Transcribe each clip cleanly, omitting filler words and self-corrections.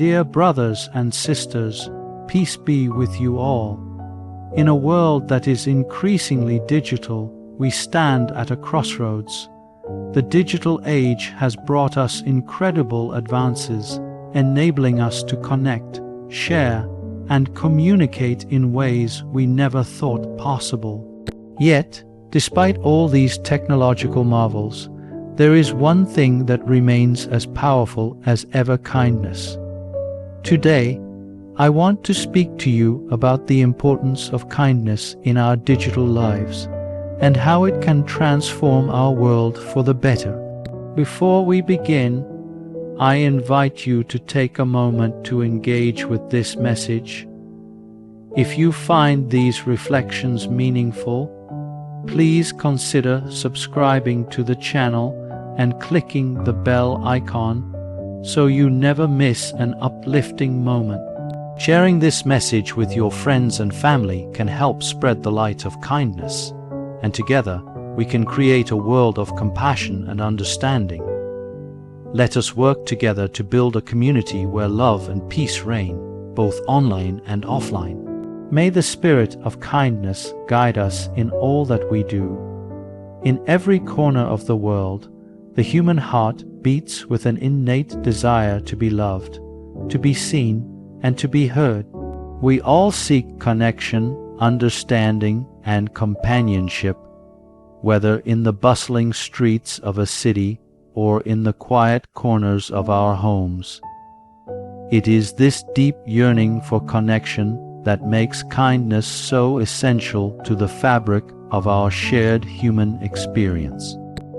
Dear brothers and sisters, peace be with you all. In a world that is increasingly digital, we stand at a crossroads. The digital age has brought us incredible advances, enabling us to connect, share, and communicate in ways we never thought possible. Yet, despite all these technological marvels, there is one thing that remains as powerful as ever: kindness. Today, I want to speak to you about the importance of kindness in our digital lives and how it can transform our world for the better. Before we begin, I invite you to take a moment to engage with this message. If you find these reflections meaningful, please consider subscribing to the channel and clicking the bell icon so you never miss an uplifting moment. Sharing this message with your friends and family can help spread the light of kindness, and together we can create a world of compassion and understanding. Let us work together to build a community where love and peace reign, both online and offline. May the spirit of kindness guide us in all that we do. In every corner of the world, the human heart beats with an innate desire to be loved, to be seen, and to be heard. We all seek connection, understanding, and companionship, whether in the bustling streets of a city or in the quiet corners of our homes. It is this deep yearning for connection that makes kindness so essential to the fabric of our shared human experience.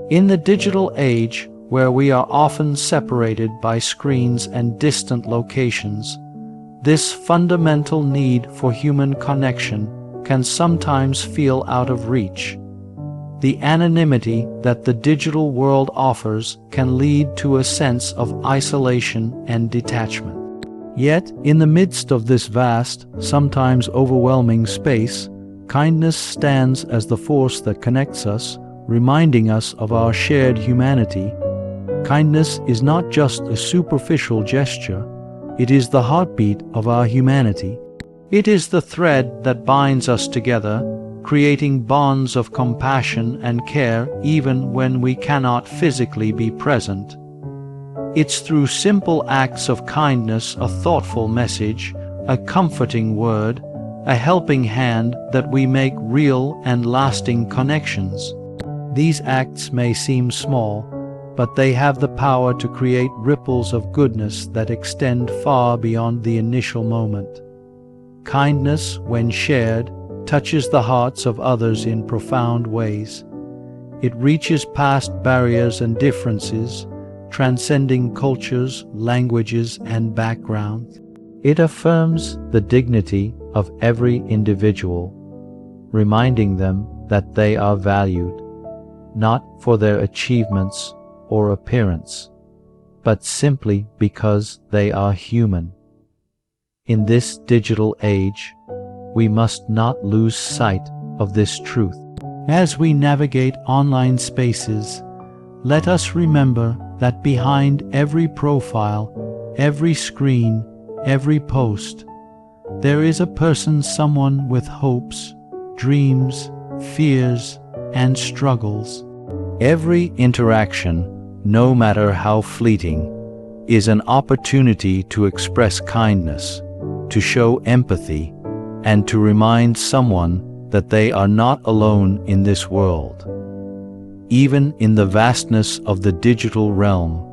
In the digital age, where we are often separated by screens and distant locations, this fundamental need for human connection can sometimes feel out of reach. The anonymity that the digital world offers can lead to a sense of isolation and detachment. Yet, in the midst of this vast, sometimes overwhelming space, kindness stands as the force that connects us, reminding us of our shared humanity. Kindness is not just a superficial gesture, it is the heartbeat of our humanity. It is the thread that binds us together, creating bonds of compassion and care even when we cannot physically be present. It's through simple acts of kindness, a thoughtful message, a comforting word, a helping hand, that we make real and lasting connections. These acts may seem small, but they have the power to create ripples of goodness that extend far beyond the initial moment. Kindness, when shared, touches the hearts of others in profound ways. It reaches past barriers and differences, transcending cultures, languages, and backgrounds. It affirms the dignity of every individual, reminding them that they are valued, not for their achievements or appearance, but simply because they are human. In this digital age, we must not lose sight of this truth. As we navigate online spaces, let us remember that behind every profile, every screen, every post, there is a person, someone with hopes, dreams, fears, and struggles. Every interaction, no matter how fleeting, is an opportunity to express kindness, to show empathy, and to remind someone that they are not alone in this world. Even in the vastness of the digital realm,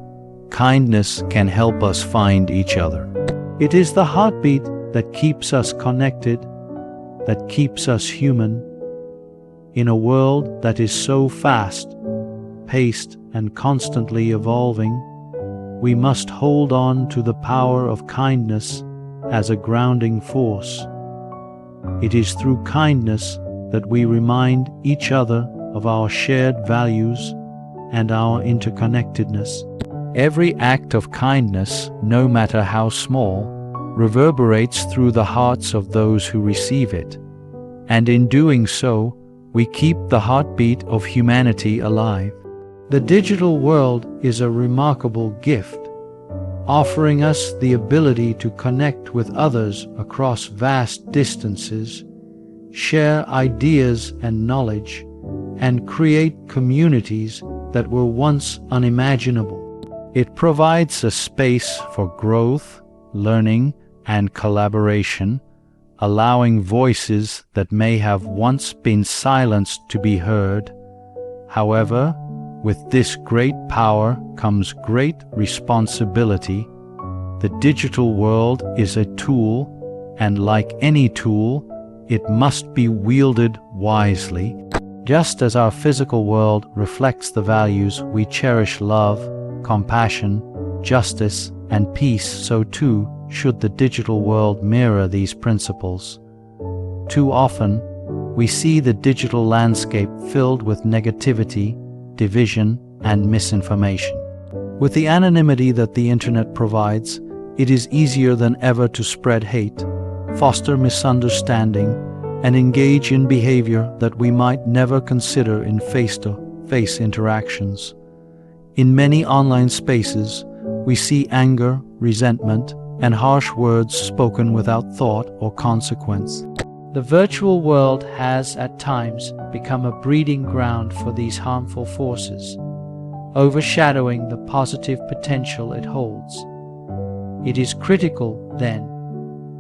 kindness can help us find each other. It is the heartbeat that keeps us connected, that keeps us human. In a world that is so fast-paced and constantly evolving, we must hold on to the power of kindness as a grounding force. It is through kindness that we remind each other of our shared values and our interconnectedness. Every act of kindness, no matter how small, reverberates through the hearts of those who receive it, and in doing so, we keep the heartbeat of humanity alive. The digital world is a remarkable gift. offering us the ability to connect with others across vast distances, share ideas and knowledge, and create communities that were once unimaginable. It provides a space for growth, learning, and collaboration, allowing voices that may have once been silenced to be heard. However, with this great power comes great responsibility. The digital world is a tool, and like any tool, it must be wielded wisely. Just as our physical world reflects the values we cherish: love, compassion, justice, and peace, so too should the digital world mirror these principles. Too often, we see the digital landscape filled with negativity, division, and misinformation. With the anonymity that the internet provides, it is easier than ever to spread hate, foster misunderstanding, and engage in behavior that we might never consider in face-to-face interactions. In many online spaces, we see anger, resentment, and harsh words spoken without thought or consequence. The virtual world has at times become a breeding ground for these harmful forces, overshadowing the positive potential it holds. It is critical, then,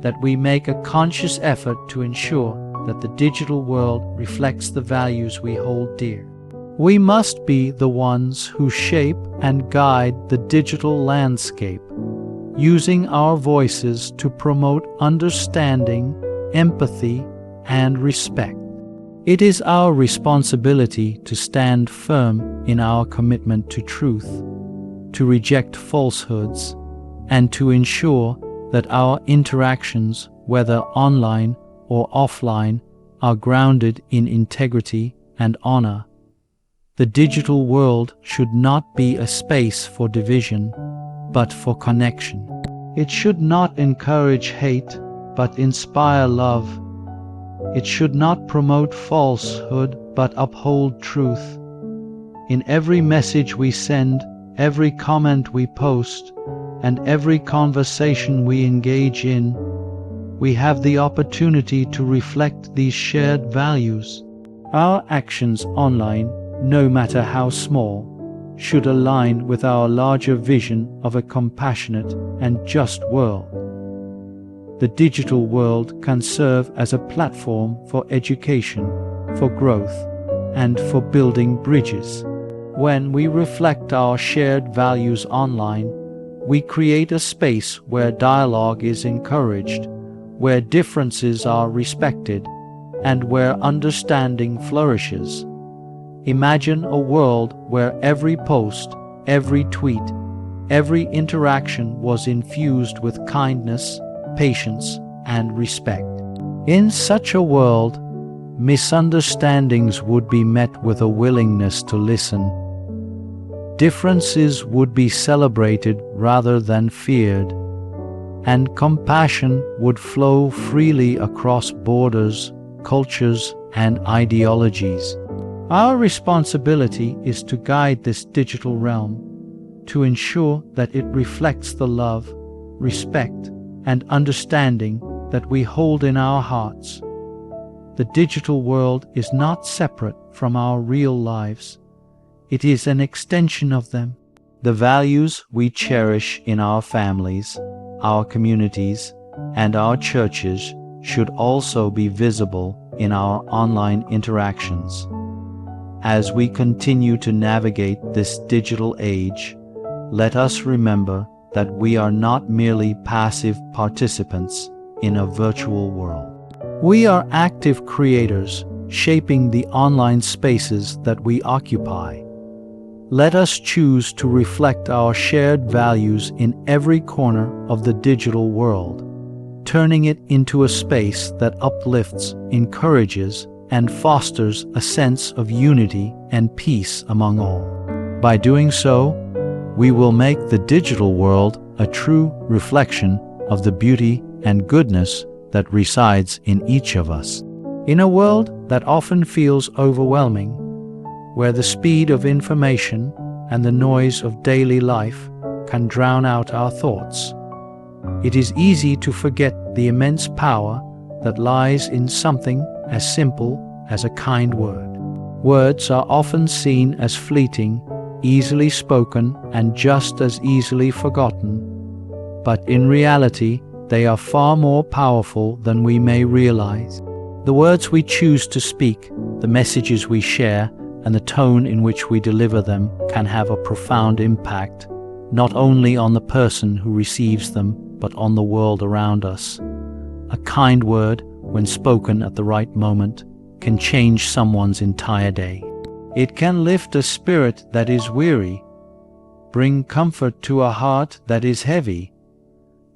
that we make a conscious effort to ensure that the digital world reflects the values we hold dear. We must be the ones who shape and guide the digital landscape, using our voices to promote understanding, empathy, and respect. It is our responsibility to stand firm in our commitment to truth, to reject falsehoods, and to ensure that our interactions, whether online or offline, are grounded in integrity and honor. The digital world should not be a space for division, but for connection. It should not encourage hate, but inspire love. It should not promote falsehood, but uphold truth. In every message we send, every comment we post, and every conversation we engage in, we have the opportunity to reflect these shared values. Our actions online, no matter how small, should align with our larger vision of a compassionate and just world. The digital world can serve as a platform for education, for growth, and for building bridges. When we reflect our shared values online, we create a space where dialogue is encouraged, where differences are respected, and where understanding flourishes. Imagine a world where every post, every tweet, every interaction was infused with kindness, patience, and respect. In such a world, misunderstandings would be met with a willingness to listen. Differences would be celebrated rather than feared, and compassion would flow freely across borders, cultures, and ideologies. Our responsibility is to guide this digital realm, to ensure that it reflects the love, respect, and understanding that we hold in our hearts. The digital world is not separate from our real lives. It is an extension of them. The values we cherish in our families, our communities, and our churches should also be visible in our online interactions. As we continue to navigate this digital age, let us remember that we are not merely passive participants in a virtual world. We are active creators, shaping the online spaces that we occupy. Let us choose to reflect our shared values in every corner of the digital world, turning it into a space that uplifts, encourages, and fosters a sense of unity and peace among all. By doing so, we will make the digital world a true reflection of the beauty and goodness that resides in each of us. In a world that often feels overwhelming, where the speed of information and the noise of daily life can drown out our thoughts. It is easy to forget the immense power that lies in something as simple as a kind word. Words are often seen as fleeting, easily spoken, and just as easily forgotten. But in reality, they are far more powerful than we may realize. The words we choose to speak, the messages we share, and the tone in which we deliver them can have a profound impact, not only on the person who receives them, but on the world around us. A kind word, when spoken at the right moment, can change someone's entire day. It can lift a spirit that is weary, bring comfort to a heart that is heavy,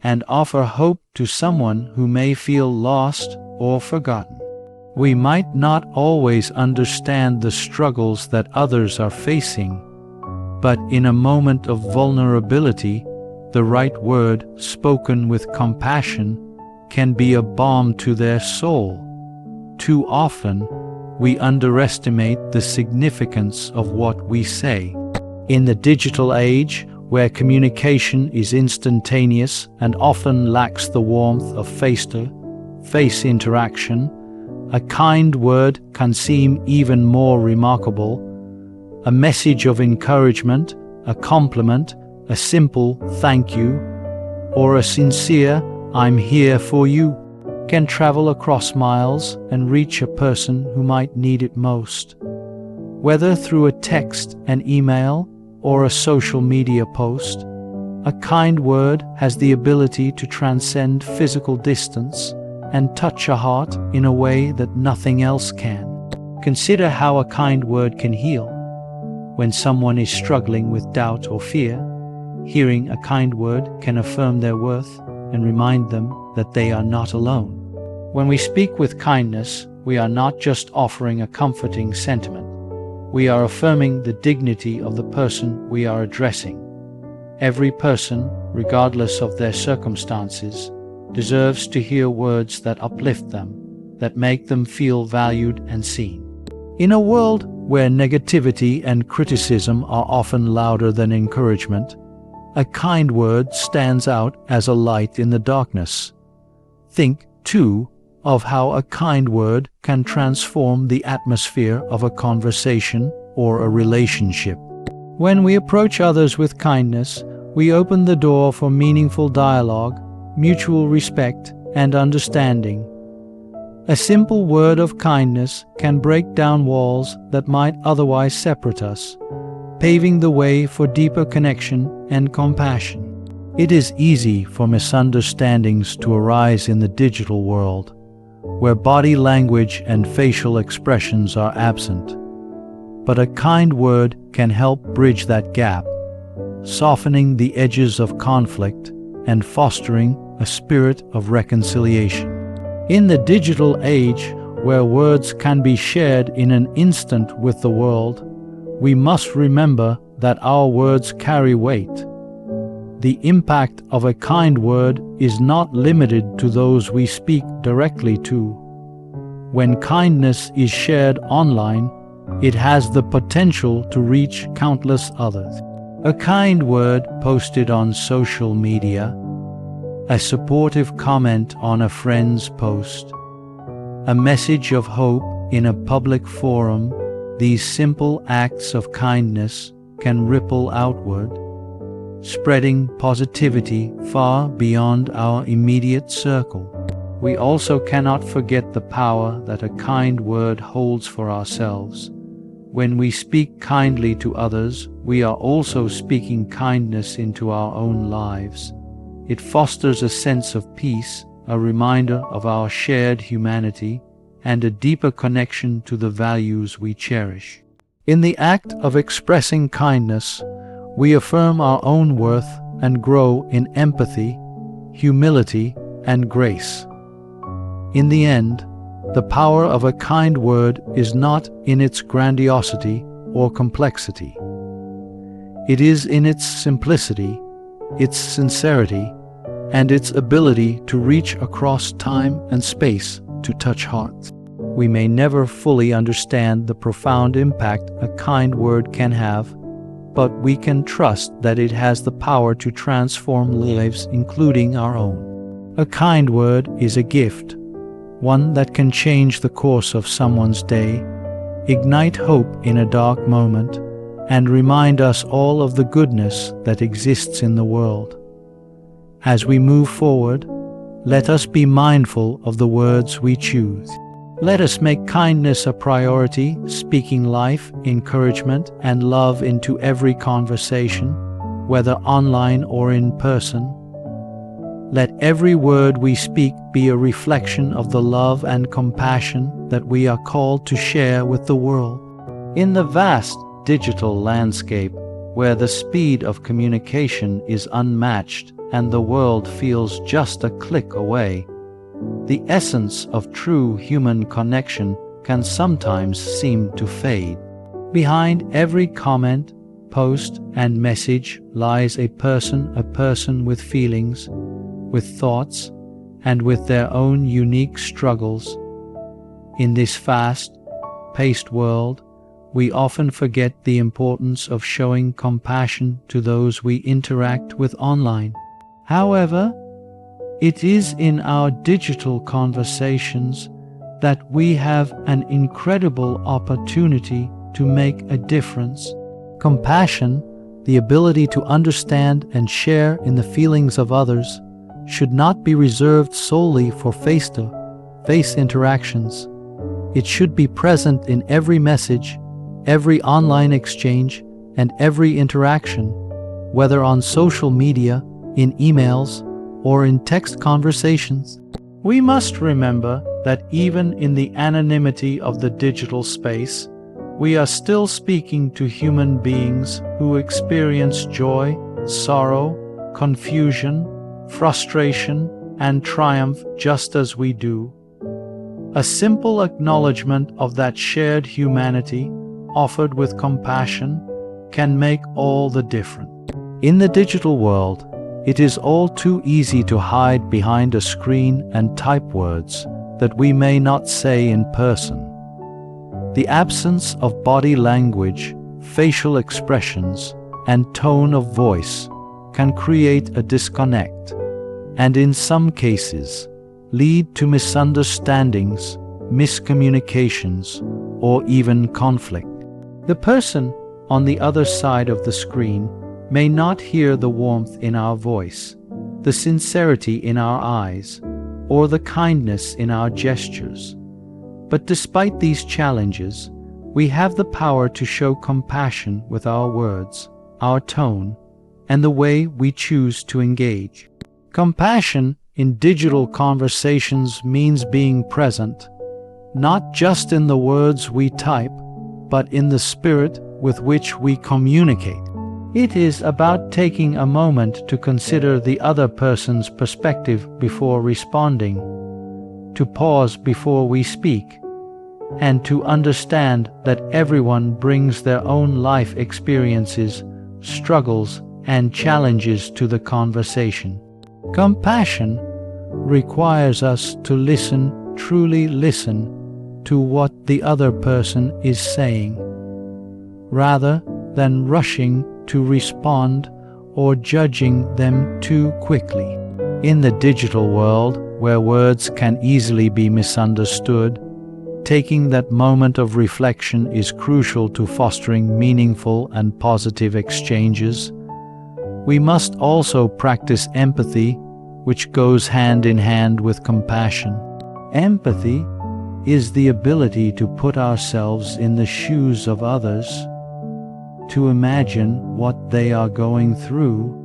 and offer hope to someone who may feel lost or forgotten. We might not always understand the struggles that others are facing, but in a moment of vulnerability, the right word, spoken with compassion, can be a balm to their soul. Too often, we underestimate the significance of what we say. In the digital age, where communication is instantaneous and often lacks the warmth of face-to-face interaction, a kind word can seem even more remarkable. A message of encouragement, a compliment, a simple thank you, or a sincere "I'm here for you" can travel across miles and reach a person who might need it most. Whether through a text, an email, or a social media post, a kind word has the ability to transcend physical distance and touch a heart in a way that nothing else can. Consider how a kind word can heal. When someone is struggling with doubt or fear, hearing a kind word can affirm their worth and remind them that they are not alone. When we speak with kindness, we are not just offering a comforting sentiment. We are affirming the dignity of the person we are addressing. Every person, regardless of their circumstances, deserves to hear words that uplift them, that make them feel valued and seen. In a world where negativity and criticism are often louder than encouragement, a kind word stands out as a light in the darkness. Think, too, of how a kind word can transform the atmosphere of a conversation or a relationship. When we approach others with kindness, we open the door for meaningful dialogue, mutual respect, and understanding. A simple word of kindness can break down walls that might otherwise separate us, paving the way for deeper connection and compassion. It is easy for misunderstandings to arise in the digital world, where body language and facial expressions are absent. But a kind word can help bridge that gap, softening the edges of conflict and fostering a spirit of reconciliation. In the digital age, where words can be shared in an instant with the world, we must remember that our words carry weight. The impact of a kind word is not limited to those we speak directly to. When kindness is shared online, it has the potential to reach countless others. A kind word posted on social media, a supportive comment on a friend's post, a message of hope in a public forum, these simple acts of kindness can ripple outward, spreading positivity far beyond our immediate circle. We also cannot forget the power that a kind word holds for ourselves. When we speak kindly to others, we are also speaking kindness into our own lives. It fosters a sense of peace, a reminder of our shared humanity, and a deeper connection to the values we cherish. In the act of expressing kindness, we affirm our own worth and grow in empathy, humility, and grace. In the end, the power of a kind word is not in its grandiosity or complexity. It is in its simplicity, its sincerity, and its ability to reach across time and space to touch hearts. We may never fully understand the profound impact a kind word can have, but we can trust that it has the power to transform lives, including our own. A kind word is a gift, one that can change the course of someone's day, ignite hope in a dark moment, and remind us all of the goodness that exists in the world. As we move forward, let us be mindful of the words we choose. Let us make kindness a priority, speaking life, encouragement, and love into every conversation, whether online or in person. Let every word we speak be a reflection of the love and compassion that we are called to share with the world. In the vast digital landscape, where the speed of communication is unmatched and the world feels just a click away, the essence of true human connection can sometimes seem to fade. Behind every comment, post, and message lies a person with feelings, with thoughts, and with their own unique struggles. In this fast-paced world, we often forget the importance of showing compassion to those we interact with online. However, it is in our digital conversations that we have an incredible opportunity to make a difference. Compassion, the ability to understand and share in the feelings of others, should not be reserved solely for face-to-face interactions. It should be present in every message, every online exchange, and every interaction, whether on social media, in emails, or in text conversations. We must remember that even in the anonymity of the digital space, we are still speaking to human beings who experience joy, sorrow, confusion, frustration, and triumph just as we do. A simple acknowledgement of that shared humanity, offered with compassion, can make all the difference. In the digital world, it is all too easy to hide behind a screen and type words that we may not say in person. The absence of body language, facial expressions, and tone of voice can create a disconnect, and in some cases, lead to misunderstandings, miscommunications, or even conflict. The person on the other side of the screen may not hear the warmth in our voice, the sincerity in our eyes, or the kindness in our gestures. But despite these challenges, we have the power to show compassion with our words, our tone, and the way we choose to engage. Compassion in digital conversations means being present, not just in the words we type, but in the spirit with which we communicate. It is about taking a moment to consider the other person's perspective before responding, to pause before we speak, and to understand that everyone brings their own life experiences, struggles, and challenges to the conversation. Compassion requires us to listen, truly listen, to what the other person is saying, rather than rushing to respond or judging them too quickly. In the digital world, where words can easily be misunderstood, taking that moment of reflection is crucial to fostering meaningful and positive exchanges. We must also practice empathy, which goes hand in hand with compassion. Empathy is the ability to put ourselves in the shoes of others, to imagine what they are going through,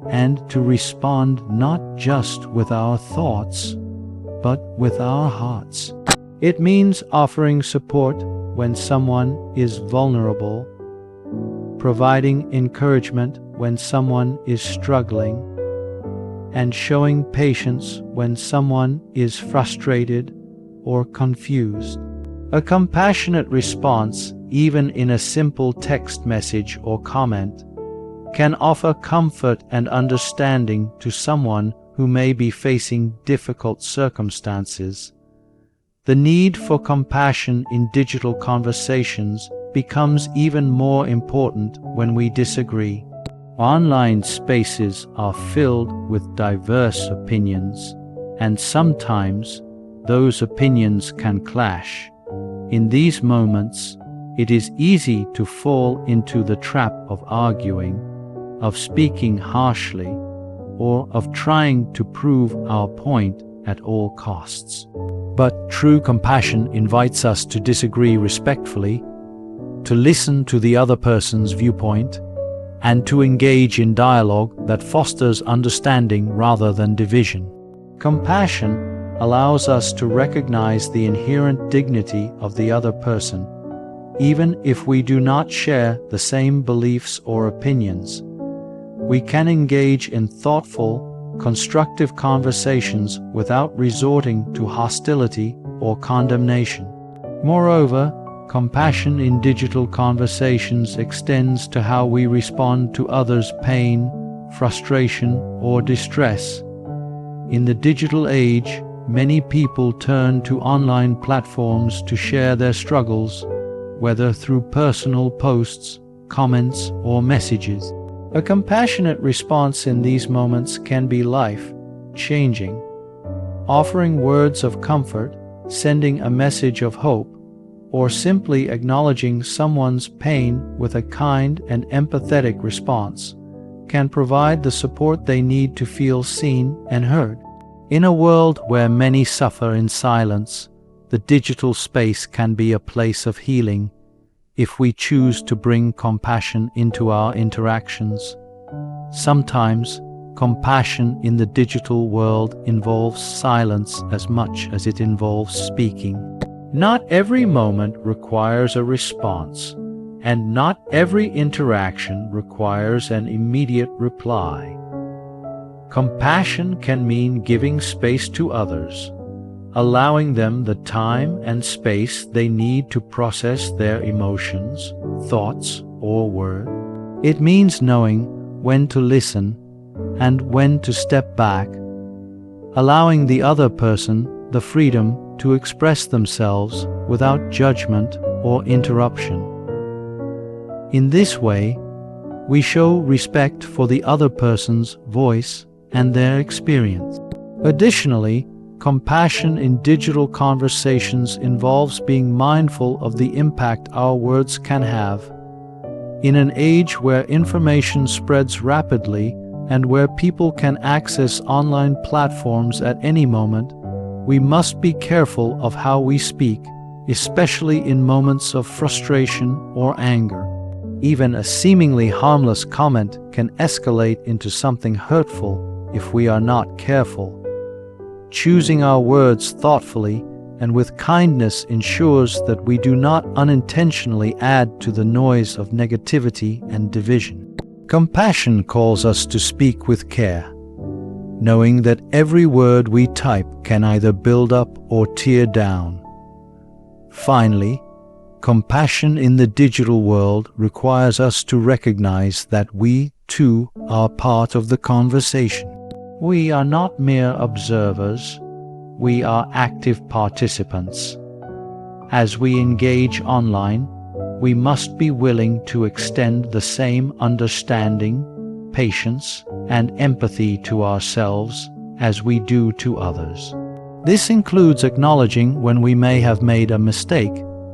and to respond not just with our thoughts, but with our hearts. It means offering support when someone is vulnerable, providing encouragement when someone is struggling, and showing patience when someone is frustrated or confused. A compassionate response, even in a simple text message or comment, can offer comfort and understanding to someone who may be facing difficult circumstances. The need for compassion in digital conversations becomes even more important when we disagree. Online spaces are filled with diverse opinions, and sometimes those opinions can clash. In these moments, it is easy to fall into the trap of arguing, of speaking harshly, or of trying to prove our point at all costs. But true compassion invites us to disagree respectfully, to listen to the other person's viewpoint, and to engage in dialogue that fosters understanding rather than division. Compassion allows us to recognize the inherent dignity of the other person, even if we do not share the same beliefs or opinions. We can engage in thoughtful, constructive conversations without resorting to hostility or condemnation. Moreover, compassion in digital conversations extends to how we respond to others' pain, frustration, or distress. In the digital age, many people turn to online platforms to share their struggles, whether through personal posts, comments, or messages. A compassionate response in these moments can be life-changing. Offering words of comfort, sending a message of hope, or simply acknowledging someone's pain with a kind and empathetic response can provide the support they need to feel seen and heard. In a world where many suffer in silence, the digital space can be a place of healing if we choose to bring compassion into our interactions. Sometimes, compassion in the digital world involves silence as much as it involves speaking. Not every moment requires a response, and not every interaction requires an immediate reply. Compassion can mean giving space to others, allowing them the time and space they need to process their emotions, thoughts, or words. It means knowing when to listen and when to step back, allowing the other person the freedom to express themselves without judgment or interruption. In this way, we show respect for the other person's voice and their experience. Additionally, compassion in digital conversations involves being mindful of the impact our words can have. In an age where information spreads rapidly and where people can access online platforms at any moment, we must be careful of how we speak, especially in moments of frustration or anger. Even a seemingly harmless comment can escalate into something hurtful if we are not careful. Choosing our words thoughtfully and with kindness ensures that we do not unintentionally add to the noise of negativity and division. Compassion calls us to speak with care, knowing that every word we type can either build up or tear down. Finally, compassion in the digital world requires us to recognize that we, too, are part of the conversation. We are not mere observers, we are active participants. As we engage online, we must be willing to extend the same understanding, patience, and empathy to ourselves as we do to others. This includes acknowledging when we may have made a mistake,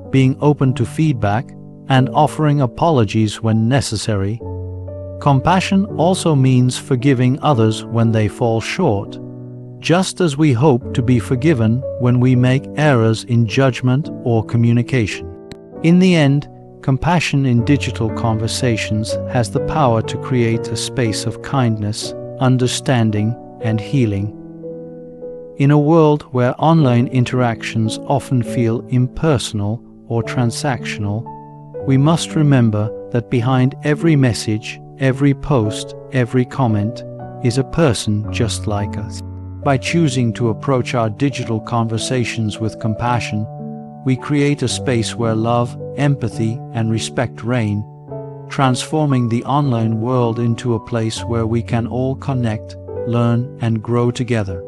being open to feedback, and offering apologies when necessary. Compassion also means forgiving others when they fall short, just as we hope to be forgiven when we make errors in judgment or communication. In the end, compassion in digital conversations has the power to create a space of kindness, understanding, and healing. In a world where online interactions often feel impersonal or transactional, we must remember that behind every message, every post, every comment is a person just like us. By choosing to approach our digital conversations with compassion, we create a space where love, empathy, and respect reign, transforming the online world into a place where we can all connect, learn, and grow together.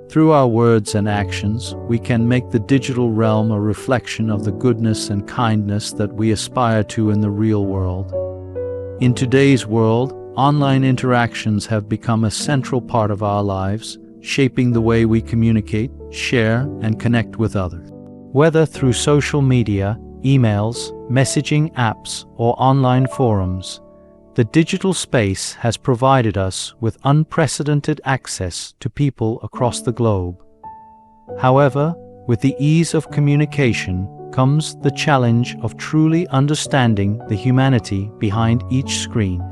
Through our words and actions, we can make the digital realm a reflection of the goodness and kindness that we aspire to in the real world. In today's world, online interactions have become a central part of our lives, shaping the way we communicate, share, and connect with others. Whether through social media, emails, messaging apps, or online forums, the digital space has provided us with unprecedented access to people across the globe. However, with the ease of communication comes the challenge of truly understanding the humanity behind each screen.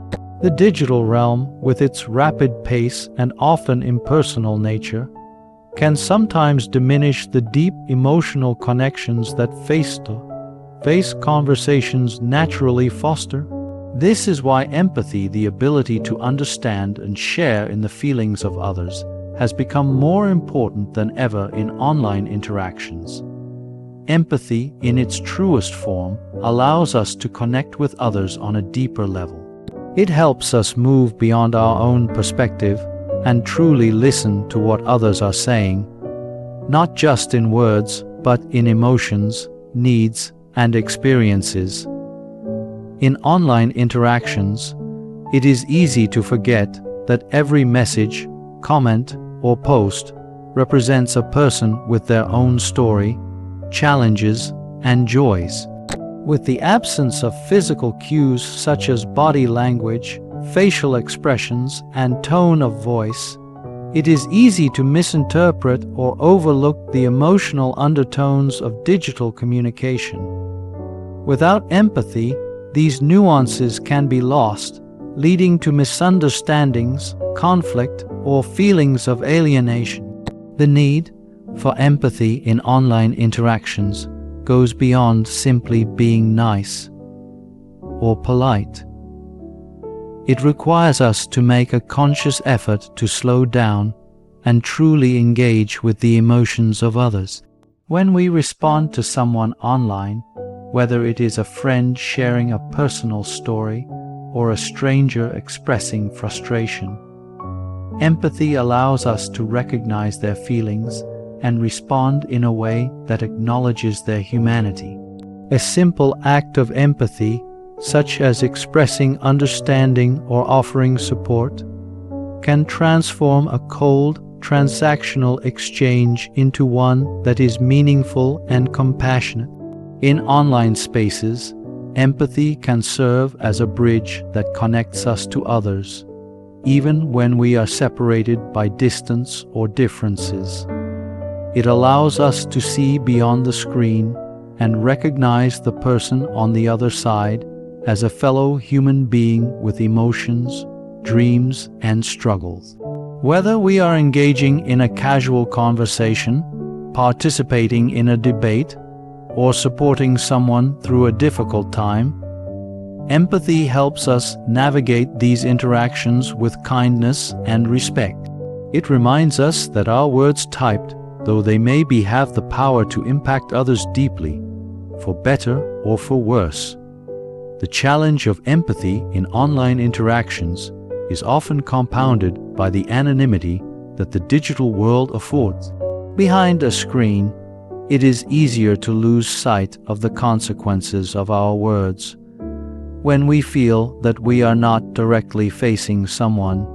The digital realm, with its rapid pace and often impersonal nature, can sometimes diminish the deep emotional connections that face-to-face conversations naturally foster. This is why empathy, the ability to understand and share in the feelings of others, has become more important than ever in online interactions. Empathy, in its truest form, allows us to connect with others on a deeper level. It helps us move beyond our own perspective and truly listen to what others are saying, not just in words, but in emotions, needs, and experiences. In online interactions, it is easy to forget that every message, comment, or post represents a person with their own story, challenges, and joys. With the absence of physical cues such as body language, facial expressions, and tone of voice, it is easy to misinterpret or overlook the emotional undertones of digital communication. Without empathy, these nuances can be lost, leading to misunderstandings, conflict, or feelings of alienation. The need for empathy in online interactions goes beyond simply being nice or polite. It requires us to make a conscious effort to slow down and truly engage with the emotions of others. When we respond to someone online, whether it is a friend sharing a personal story or a stranger expressing frustration, empathy allows us to recognize their feelings and respond in a way that acknowledges their humanity. A simple act of empathy, such as expressing understanding or offering support, can transform a cold, transactional exchange into one that is meaningful and compassionate. In online spaces, empathy can serve as a bridge that connects us to others, even when we are separated by distance or differences. It allows us to see beyond the screen and recognize the person on the other side as a fellow human being with emotions, dreams, and struggles. Whether we are engaging in a casual conversation, participating in a debate, or supporting someone through a difficult time, empathy helps us navigate these interactions with kindness and respect. It reminds us that our words typed, though they have the power to impact others deeply, for better or for worse. The challenge of empathy in online interactions is often compounded by the anonymity that the digital world affords. Behind a screen, it is easier to lose sight of the consequences of our words. When we feel that we are not directly facing someone,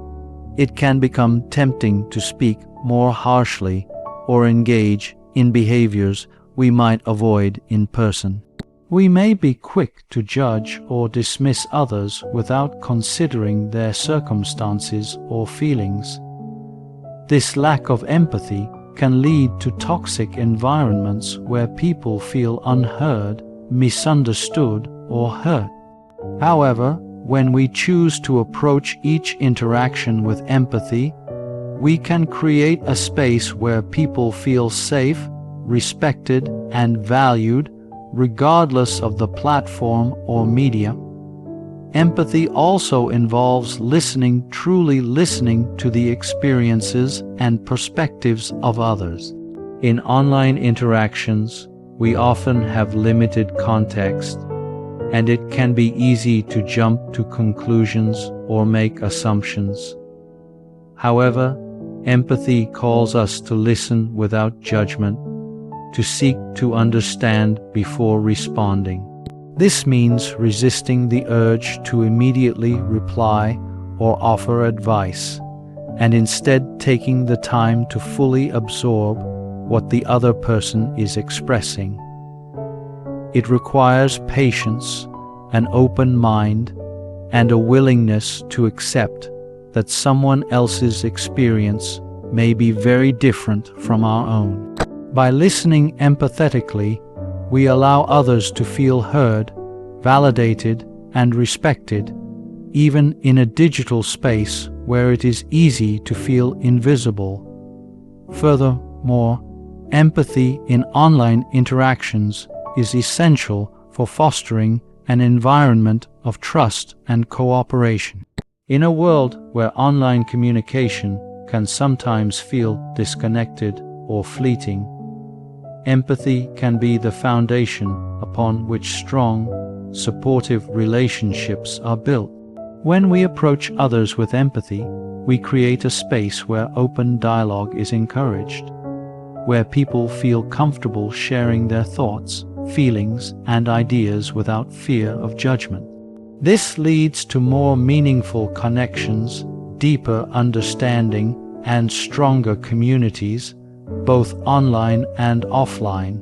it can become tempting to speak more harshly or engage in behaviors we might avoid in person. We may be quick to judge or dismiss others without considering their circumstances or feelings. This lack of empathy can lead to toxic environments where people feel unheard, misunderstood, or hurt. However, when we choose to approach each interaction with empathy, we can create a space where people feel safe, respected, and valued, regardless of the platform or medium. Empathy also involves truly listening to the experiences and perspectives of others. In online interactions, we often have limited context, and it can be easy to jump to conclusions or make assumptions. However, Empathy calls us to listen without judgment, to seek to understand before responding. This means resisting the urge to immediately reply or offer advice, and instead taking the time to fully absorb what the other person is expressing. It requires patience, an open mind, and a willingness to accept that someone else's experience may be very different from our own. By listening empathetically, we allow others to feel heard, validated, and respected, even in a digital space where it is easy to feel invisible. Furthermore, empathy in online interactions is essential for fostering an environment of trust and cooperation. In a world where online communication can sometimes feel disconnected or fleeting, empathy can be the foundation upon which strong, supportive relationships are built. When we approach others with empathy, we create a space where open dialogue is encouraged, where people feel comfortable sharing their thoughts, feelings, and ideas without fear of judgment. This leads to more meaningful connections, deeper understanding, and stronger communities, both online and offline.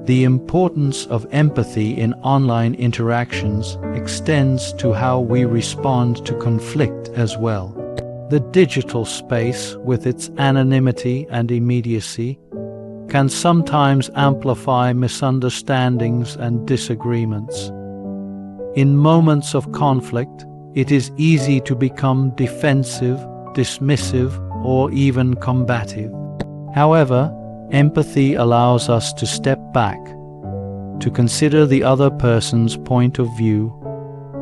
The importance of empathy in online interactions extends to how we respond to conflict as well. The digital space, with its anonymity and immediacy, can sometimes amplify misunderstandings and disagreements. In moments of conflict, it is easy to become defensive, dismissive, or even combative. However, empathy allows us to step back, to consider the other person's point of view,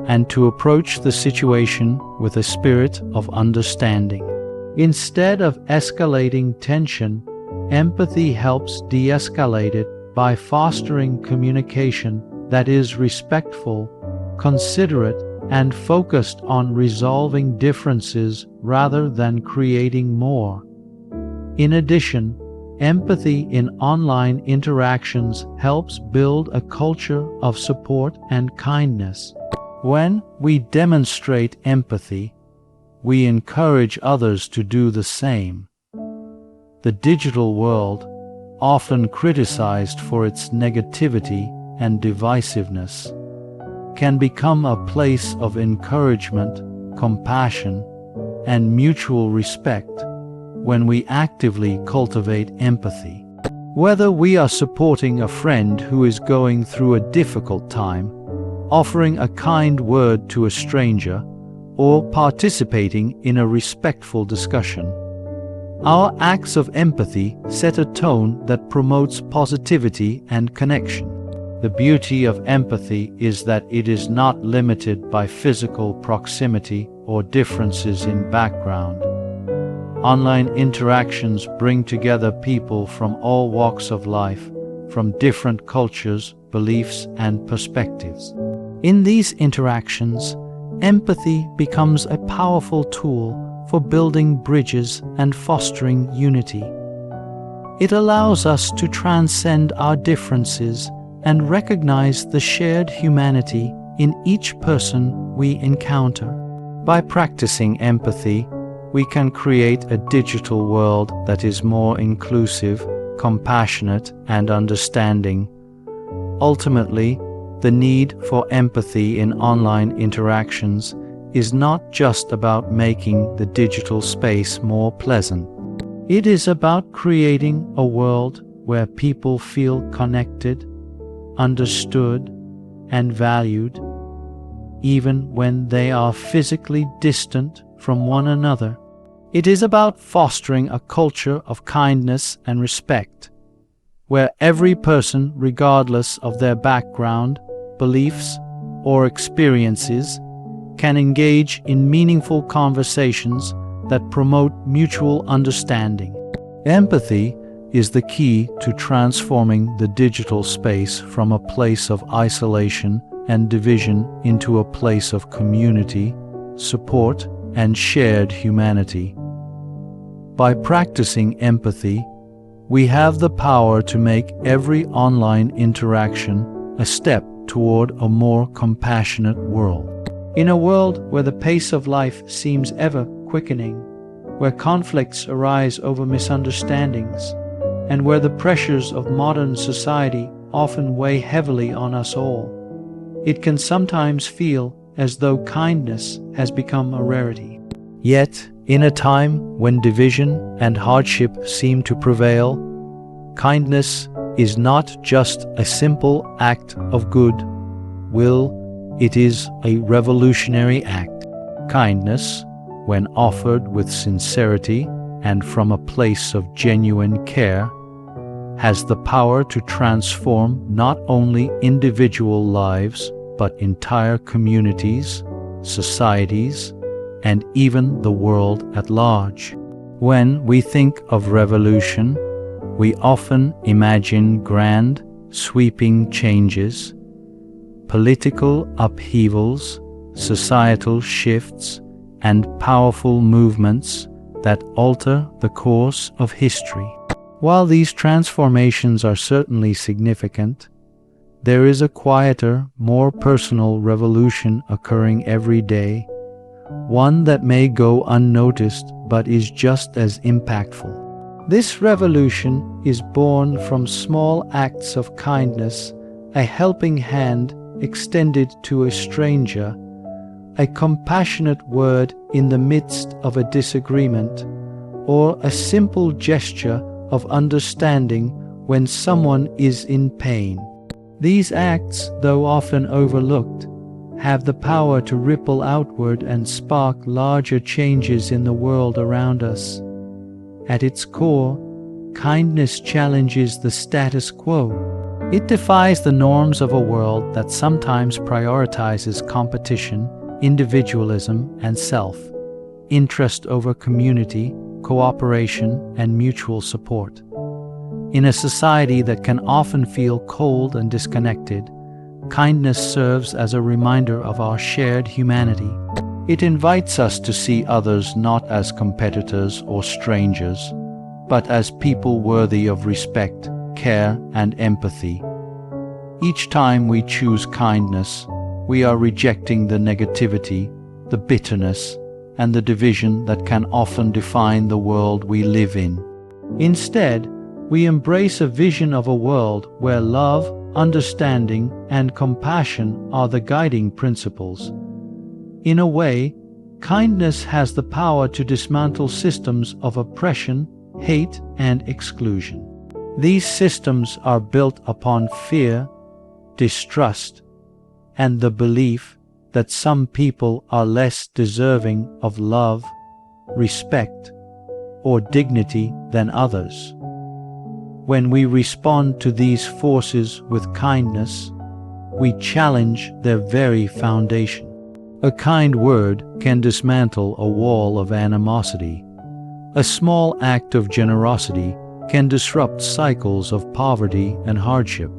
and to approach the situation with a spirit of understanding. Instead of escalating tension, empathy helps de-escalate it by fostering communication that is respectful, considerate, and focused on resolving differences rather than creating more. In addition, empathy in online interactions helps build a culture of support and kindness. When we demonstrate empathy, we encourage others to do the same. The digital world, often criticized for its negativity and divisiveness, can become a place of encouragement, compassion, and mutual respect when we actively cultivate empathy. Whether we are supporting a friend who is going through a difficult time, offering a kind word to a stranger, or participating in a respectful discussion, our acts of empathy set a tone that promotes positivity and connection. The beauty of empathy is that it is not limited by physical proximity or differences in background. Online interactions bring together people from all walks of life, from different cultures, beliefs, and perspectives. In these interactions, empathy becomes a powerful tool for building bridges and fostering unity. It allows us to transcend our differences and recognize the shared humanity in each person we encounter. By practicing empathy, we can create a digital world that is more inclusive, compassionate, and understanding. Ultimately, the need for empathy in online interactions is not just about making the digital space more pleasant. It is about creating a world where people feel connected, understood, and valued, even when they are physically distant from one another. It is about fostering a culture of kindness and respect, where every person, regardless of their background, beliefs, or experiences, can engage in meaningful conversations that promote mutual understanding. Empathy is the key to transforming the digital space from a place of isolation and division into a place of community, support, and shared humanity. By practicing empathy, we have the power to make every online interaction a step toward a more compassionate world. In a world where the pace of life seems ever quickening, where conflicts arise over misunderstandings, and where the pressures of modern society often weigh heavily on us all, it can sometimes feel as though kindness has become a rarity. Yet, in a time when division and hardship seem to prevail, kindness is not just a simple act of good will, it is a revolutionary act. Kindness, when offered with sincerity and from a place of genuine care, has the power to transform not only individual lives but entire communities, societies, and even the world at large. When we think of revolution, we often imagine grand, sweeping changes, political upheavals, societal shifts, and powerful movements that alter the course of history. While these transformations are certainly significant, there is a quieter, more personal revolution occurring every day, one that may go unnoticed but is just as impactful. This revolution is born from small acts of kindness, a helping hand extended to a stranger, a compassionate word in the midst of a disagreement, or a simple gesture of understanding when someone is in pain. These acts, though often overlooked, have the power to ripple outward and spark larger changes in the world around us. At its core, kindness challenges the status quo. It defies the norms of a world that sometimes prioritizes competition, individualism, and self-interest over community, cooperation, and mutual support. In a society that can often feel cold and disconnected, kindness serves as a reminder of our shared humanity. It invites us to see others not as competitors or strangers, but as people worthy of respect, care, and empathy. Each time we choose kindness, we are rejecting the negativity, the bitterness, and the division that can often define the world we live in. Instead, we embrace a vision of a world where love, understanding, and compassion are the guiding principles. In a way, kindness has the power to dismantle systems of oppression, hate, and exclusion. These systems are built upon fear, distrust, and the belief that some people are less deserving of love, respect, or dignity than others. When we respond to these forces with kindness, we challenge their very foundation. A kind word can dismantle a wall of animosity. A small act of generosity can disrupt cycles of poverty and hardship.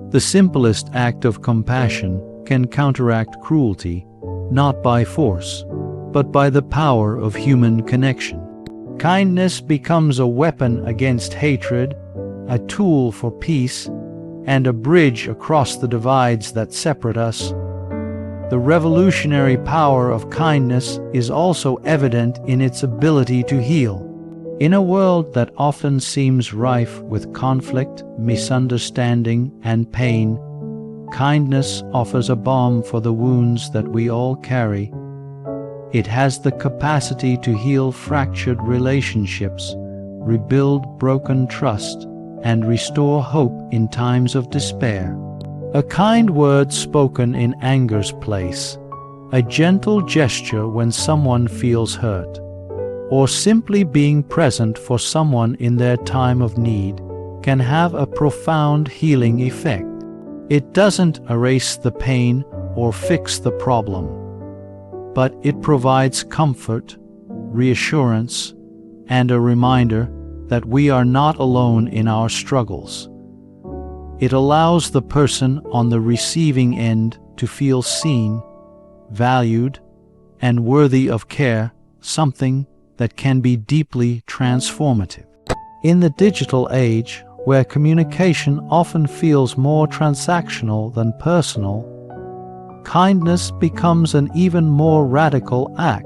The simplest act of compassion can counteract cruelty, not by force, but by the power of human connection. Kindness becomes a weapon against hatred, a tool for peace, and a bridge across the divides that separate us. The revolutionary power of kindness is also evident in its ability to heal. In a world that often seems rife with conflict, misunderstanding, and pain, kindness offers a balm for the wounds that we all carry. It has the capacity to heal fractured relationships, rebuild broken trust, and restore hope in times of despair. A kind word spoken in anger's place, a gentle gesture when someone feels hurt, or simply being present for someone in their time of need can have a profound healing effect. It doesn't erase the pain or fix the problem, but it provides comfort, reassurance, and a reminder that we are not alone in our struggles. It allows the person on the receiving end to feel seen, valued, and worthy of care, something that can be deeply transformative. In the digital age, where communication often feels more transactional than personal, kindness becomes an even more radical act.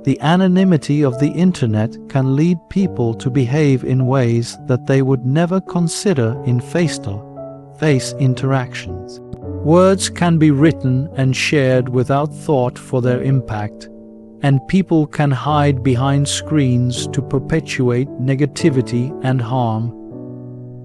The anonymity of the internet can lead people to behave in ways that they would never consider in face-to-face interactions. Words can be written and shared without thought for their impact, and people can hide behind screens to perpetuate negativity and harm.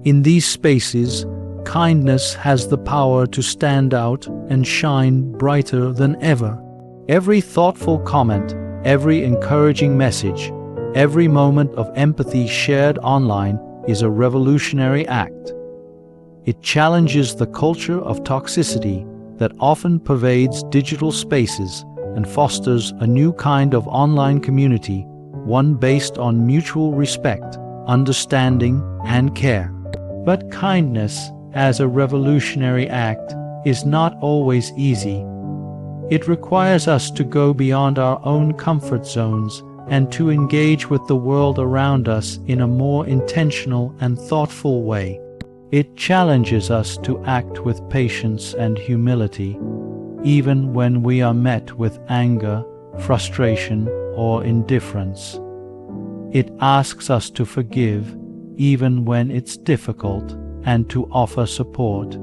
In these spaces, kindness has the power to stand out and shine brighter than ever. Every thoughtful comment, every encouraging message, every moment of empathy shared online is a revolutionary act. It challenges the culture of toxicity that often pervades digital spaces and fosters a new kind of online community, one based on mutual respect, understanding, and care. But kindness, as a revolutionary act, is not always easy. It requires us to go beyond our own comfort zones and to engage with the world around us in a more intentional and thoughtful way. It challenges us to act with patience and humility, even when we are met with anger, frustration, or indifference. It asks us to forgive, even when it's difficult, and to offer support,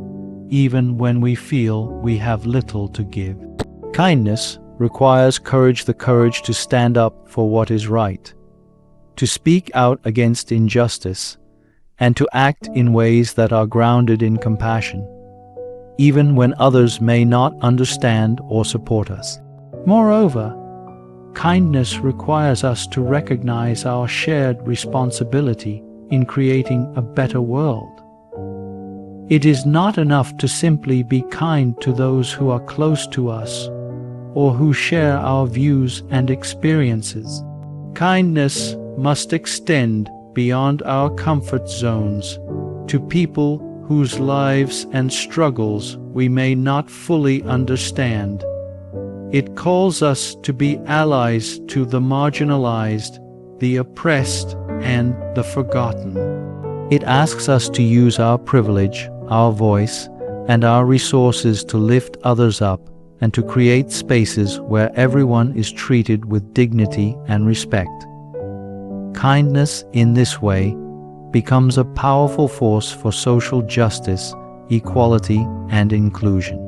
even when we feel we have little to give. Kindness requires the courage to stand up for what is right, to speak out against injustice, and to act in ways that are grounded in compassion, even when others may not understand or support us. Moreover, kindness requires us to recognize our shared responsibility in creating a better world. It is not enough to simply be kind to those who are close to us or who share our views and experiences. Kindness must extend beyond our comfort zones to people whose lives and struggles we may not fully understand. It calls us to be allies to the marginalized, the oppressed, and the forgotten. It asks us to use our privilege, our voice, and our resources to lift others up and to create spaces where everyone is treated with dignity and respect. Kindness in this way becomes a powerful force for social justice, equality, and inclusion.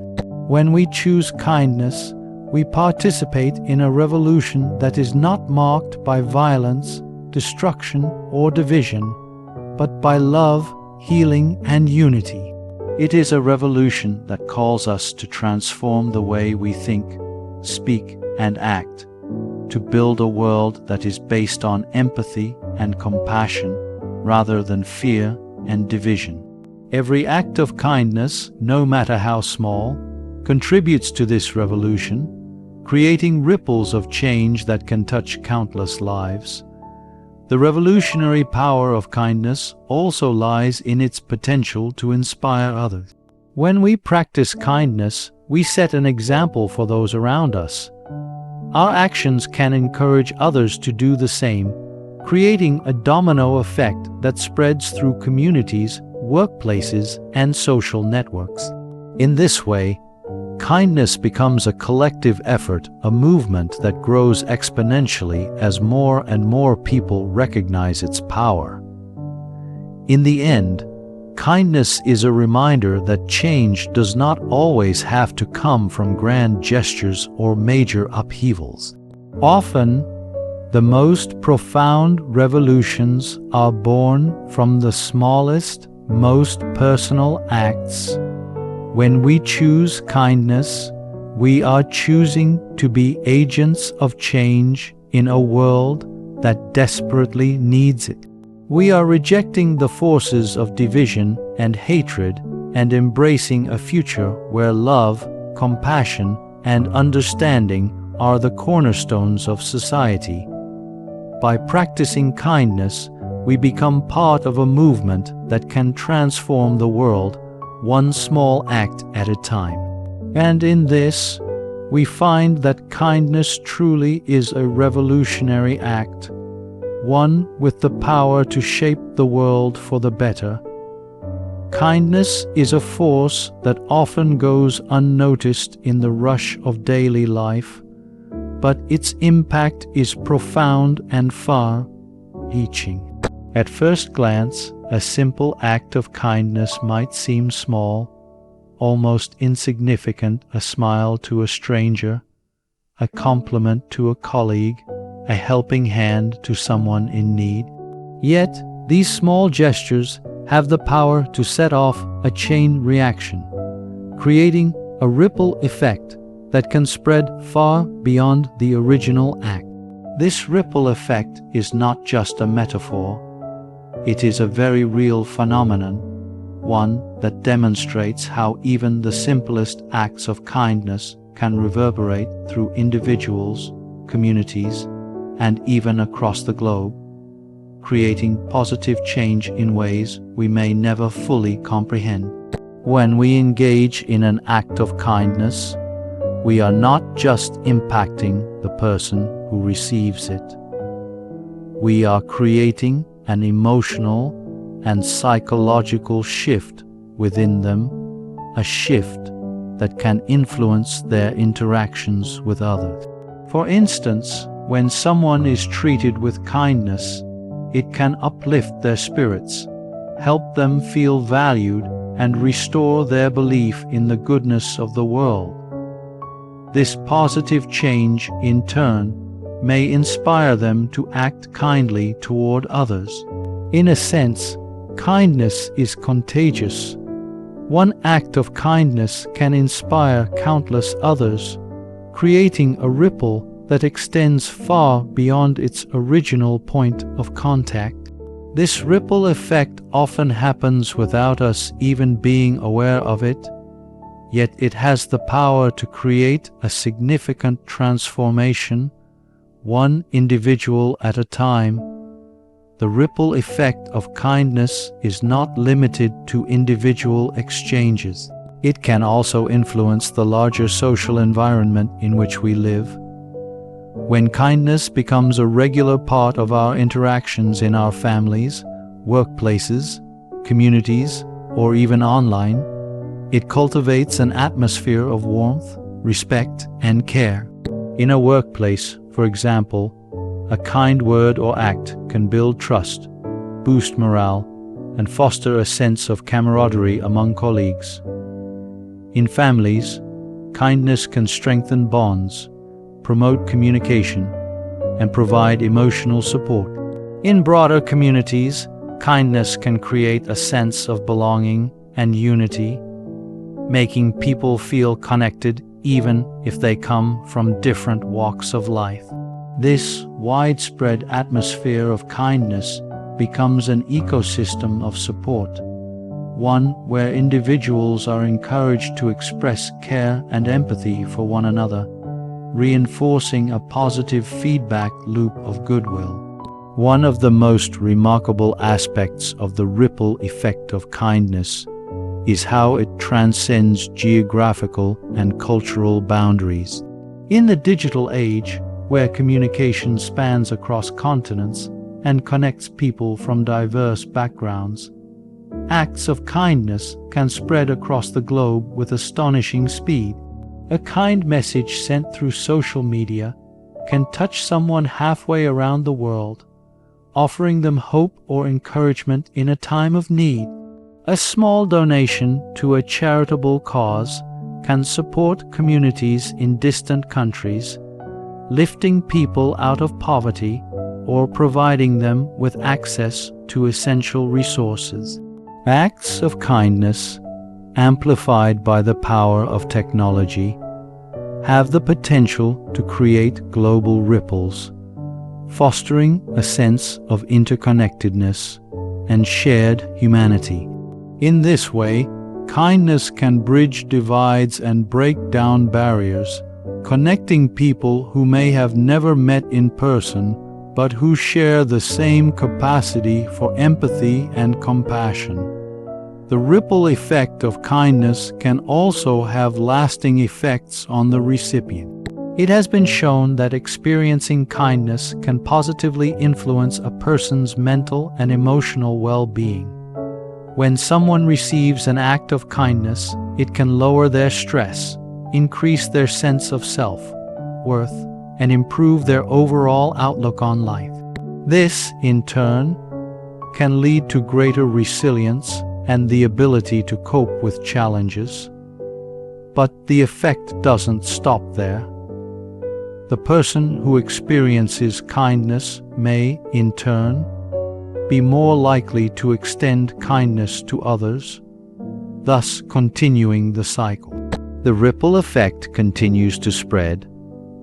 When we choose kindness, we participate in a revolution that is not marked by violence, destruction, or division, but by love, healing, and unity. It is a revolution that calls us to transform the way we think, speak, and act, to build a world that is based on empathy and compassion rather than fear and division. Every act of kindness, no matter how small, contributes to this revolution, creating ripples of change that can touch countless lives. The revolutionary power of kindness also lies in its potential to inspire others. When we practice kindness, we set an example for those around us. Our actions can encourage others to do the same, creating a domino effect that spreads through communities, workplaces, and social networks. In this way, kindness becomes a collective effort, a movement that grows exponentially as more and more people recognize its power. In the end, kindness is a reminder that change does not always have to come from grand gestures or major upheavals. Often, the most profound revolutions are born from the smallest, most personal acts. When we choose kindness, we are choosing to be agents of change in a world that desperately needs it. We are rejecting the forces of division and hatred and embracing a future where love, compassion, and understanding are the cornerstones of society. By practicing kindness, we become part of a movement that can transform the world one small act at a time. And in this, we find that kindness truly is a revolutionary act, one with the power to shape the world for the better. Kindness is a force that often goes unnoticed in the rush of daily life, but its impact is profound and far-reaching. At first glance, a simple act of kindness might seem small, almost insignificant: a smile to a stranger, a compliment to a colleague, a helping hand to someone in need. Yet, these small gestures have the power to set off a chain reaction, creating a ripple effect that can spread far beyond the original act. This ripple effect is not just a metaphor. It is a very real phenomenon, one that demonstrates how even the simplest acts of kindness can reverberate through individuals, communities, and even across the globe, creating positive change in ways we may never fully comprehend. When we engage in an act of kindness, we are not just impacting the person who receives it. We are creating an emotional and psychological shift within them, a shift that can influence their interactions with others. For instance, when someone is treated with kindness, it can uplift their spirits, help them feel valued, and restore their belief in the goodness of the world. This positive change, in turn, may inspire them to act kindly toward others. In a sense, kindness is contagious. One act of kindness can inspire countless others, creating a ripple that extends far beyond its original point of contact. This ripple effect often happens without us even being aware of it, yet it has the power to create a significant transformation, one individual at a time. The ripple effect of kindness is not limited to individual exchanges. It can also influence the larger social environment in which we live. When kindness becomes a regular part of our interactions in our families, workplaces, communities, or even online, it cultivates an atmosphere of warmth, respect, and care. In a workplace, for example, a kind word or act can build trust, boost morale, and foster a sense of camaraderie among colleagues. In families, kindness can strengthen bonds, promote communication, and provide emotional support. In broader communities, kindness can create a sense of belonging and unity, making people feel connected even if they come from different walks of life. This widespread atmosphere of kindness becomes an ecosystem of support, one where individuals are encouraged to express care and empathy for one another, reinforcing a positive feedback loop of goodwill. One of the most remarkable aspects of the ripple effect of kindness is how it transcends geographical and cultural boundaries. In the digital age, where communication spans across continents and connects people from diverse backgrounds, acts of kindness can spread across the globe with astonishing speed. A kind message sent through social media can touch someone halfway around the world, offering them hope or encouragement in a time of need. A small donation to a charitable cause can support communities in distant countries, lifting people out of poverty or providing them with access to essential resources. Acts of kindness, amplified by the power of technology, have the potential to create global ripples, fostering a sense of interconnectedness and shared humanity. In this way, kindness can bridge divides and break down barriers, connecting people who may have never met in person but who share the same capacity for empathy and compassion. The ripple effect of kindness can also have lasting effects on the recipient. It has been shown that experiencing kindness can positively influence a person's mental and emotional well-being. When someone receives an act of kindness, it can lower their stress, increase their sense of self-worth, and improve their overall outlook on life. This, in turn, can lead to greater resilience and the ability to cope with challenges. But the effect doesn't stop there. The person who experiences kindness may, in turn, be more likely to extend kindness to others, thus continuing the cycle. The ripple effect continues to spread,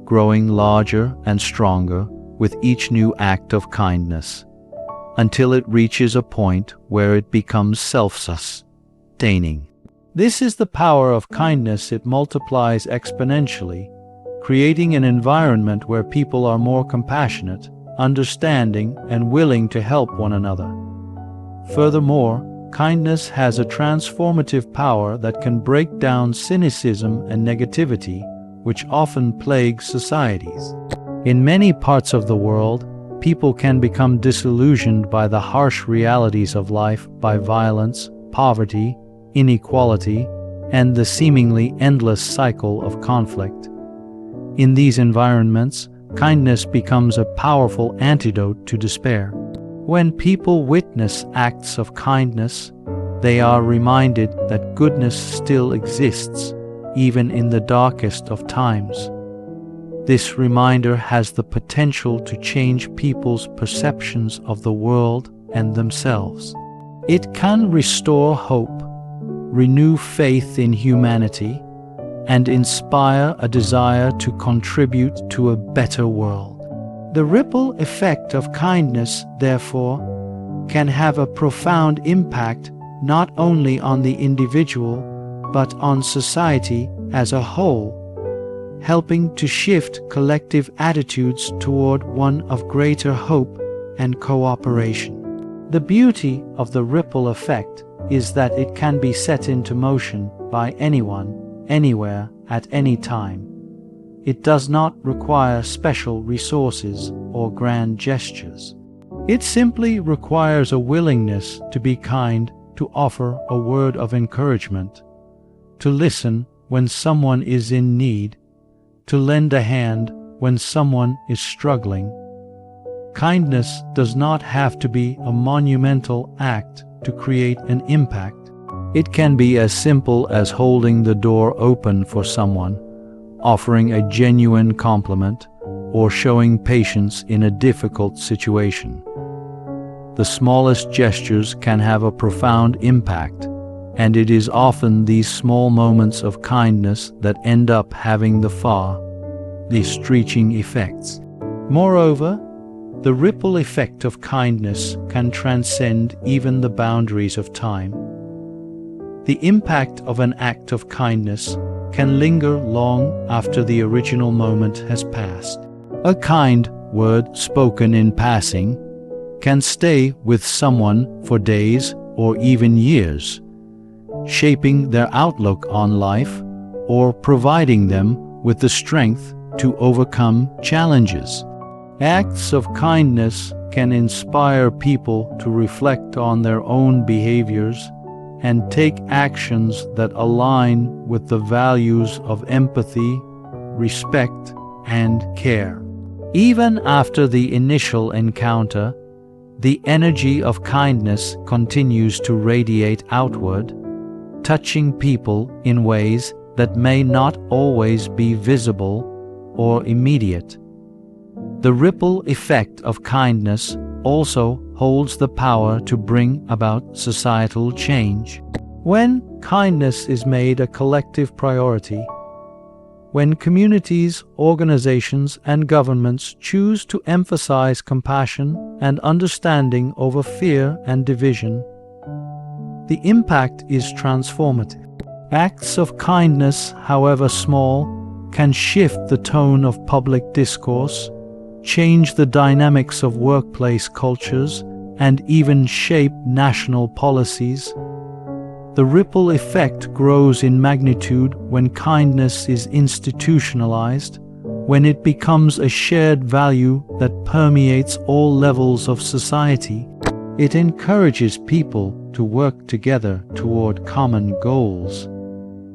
growing larger and stronger with each new act of kindness, until it reaches a point where it becomes self-sustaining. This is the power of kindness. It multiplies exponentially, creating an environment where people are more compassionate, understanding, and willing to help one another. Furthermore, kindness has a transformative power that can break down cynicism and negativity, which often plague societies. In many parts of the world, people can become disillusioned by the harsh realities of life, by violence, poverty, inequality, and the seemingly endless cycle of conflict. In these environments, kindness becomes a powerful antidote to despair. When people witness acts of kindness, they are reminded that goodness still exists, even in the darkest of times. This reminder has the potential to change people's perceptions of the world and themselves. It can restore hope, renew faith in humanity, and inspire a desire to contribute to a better world. The ripple effect of kindness, therefore, can have a profound impact not only on the individual, but on society as a whole, helping to shift collective attitudes toward one of greater hope and cooperation. The beauty of the ripple effect is that it can be set into motion by anyone, anywhere, at any time. It does not require special resources or grand gestures. It simply requires a willingness to be kind, to offer a word of encouragement, to listen when someone is in need, to lend a hand when someone is struggling. Kindness does not have to be a monumental act to create an impact. It can be as simple as holding the door open for someone, offering a genuine compliment, or showing patience in a difficult situation. The smallest gestures can have a profound impact, and it is often these small moments of kindness that end up having the far-reaching effects. Moreover, the ripple effect of kindness can transcend even the boundaries of time. The impact of an act of kindness can linger long after the original moment has passed. A kind word spoken in passing can stay with someone for days or even years, shaping their outlook on life or providing them with the strength to overcome challenges. Acts of kindness can inspire people to reflect on their own behaviors and take actions that align with the values of empathy, respect, and care. Even after the initial encounter, the energy of kindness continues to radiate outward, touching people in ways that may not always be visible or immediate. The ripple effect of kindness also holds the power to bring about societal change. When kindness is made a collective priority, when communities, organizations, and governments choose to emphasize compassion and understanding over fear and division, the impact is transformative. Acts of kindness, however small, can shift the tone of public discourse, change the dynamics of workplace cultures, and even shape national policies. The ripple effect grows in magnitude when kindness is institutionalized, when it becomes a shared value that permeates all levels of society. It encourages people to work together toward common goals,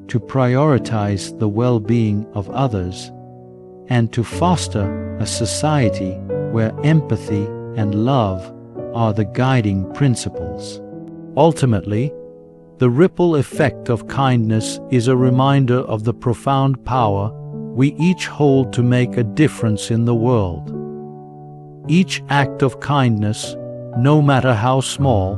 to prioritize the well-being of others, and to foster a society where empathy and love are the guiding principles. Ultimately, the ripple effect of kindness is a reminder of the profound power we each hold to make a difference in the world. Each act of kindness, no matter how small,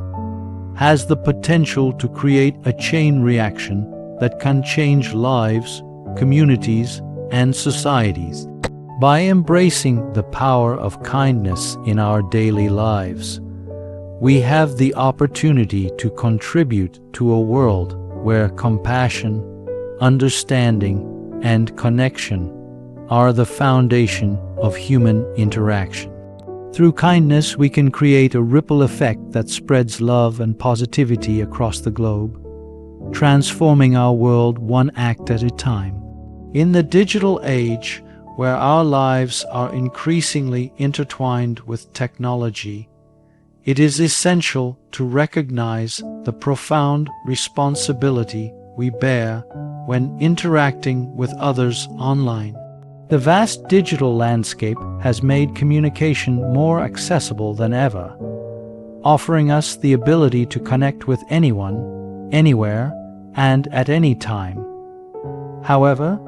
has the potential to create a chain reaction that can change lives, communities, and societies. By embracing the power of kindness in our daily lives, we have the opportunity to contribute to a world where compassion, understanding, and connection are the foundation of human interaction. Through kindness, we can create a ripple effect that spreads love and positivity across the globe, transforming our world one act at a time. In the digital age, where our lives are increasingly intertwined with technology, it is essential to recognize the profound responsibility we bear when interacting with others online. The vast digital landscape has made communication more accessible than ever, offering us the ability to connect with anyone, anywhere, and at any time. However,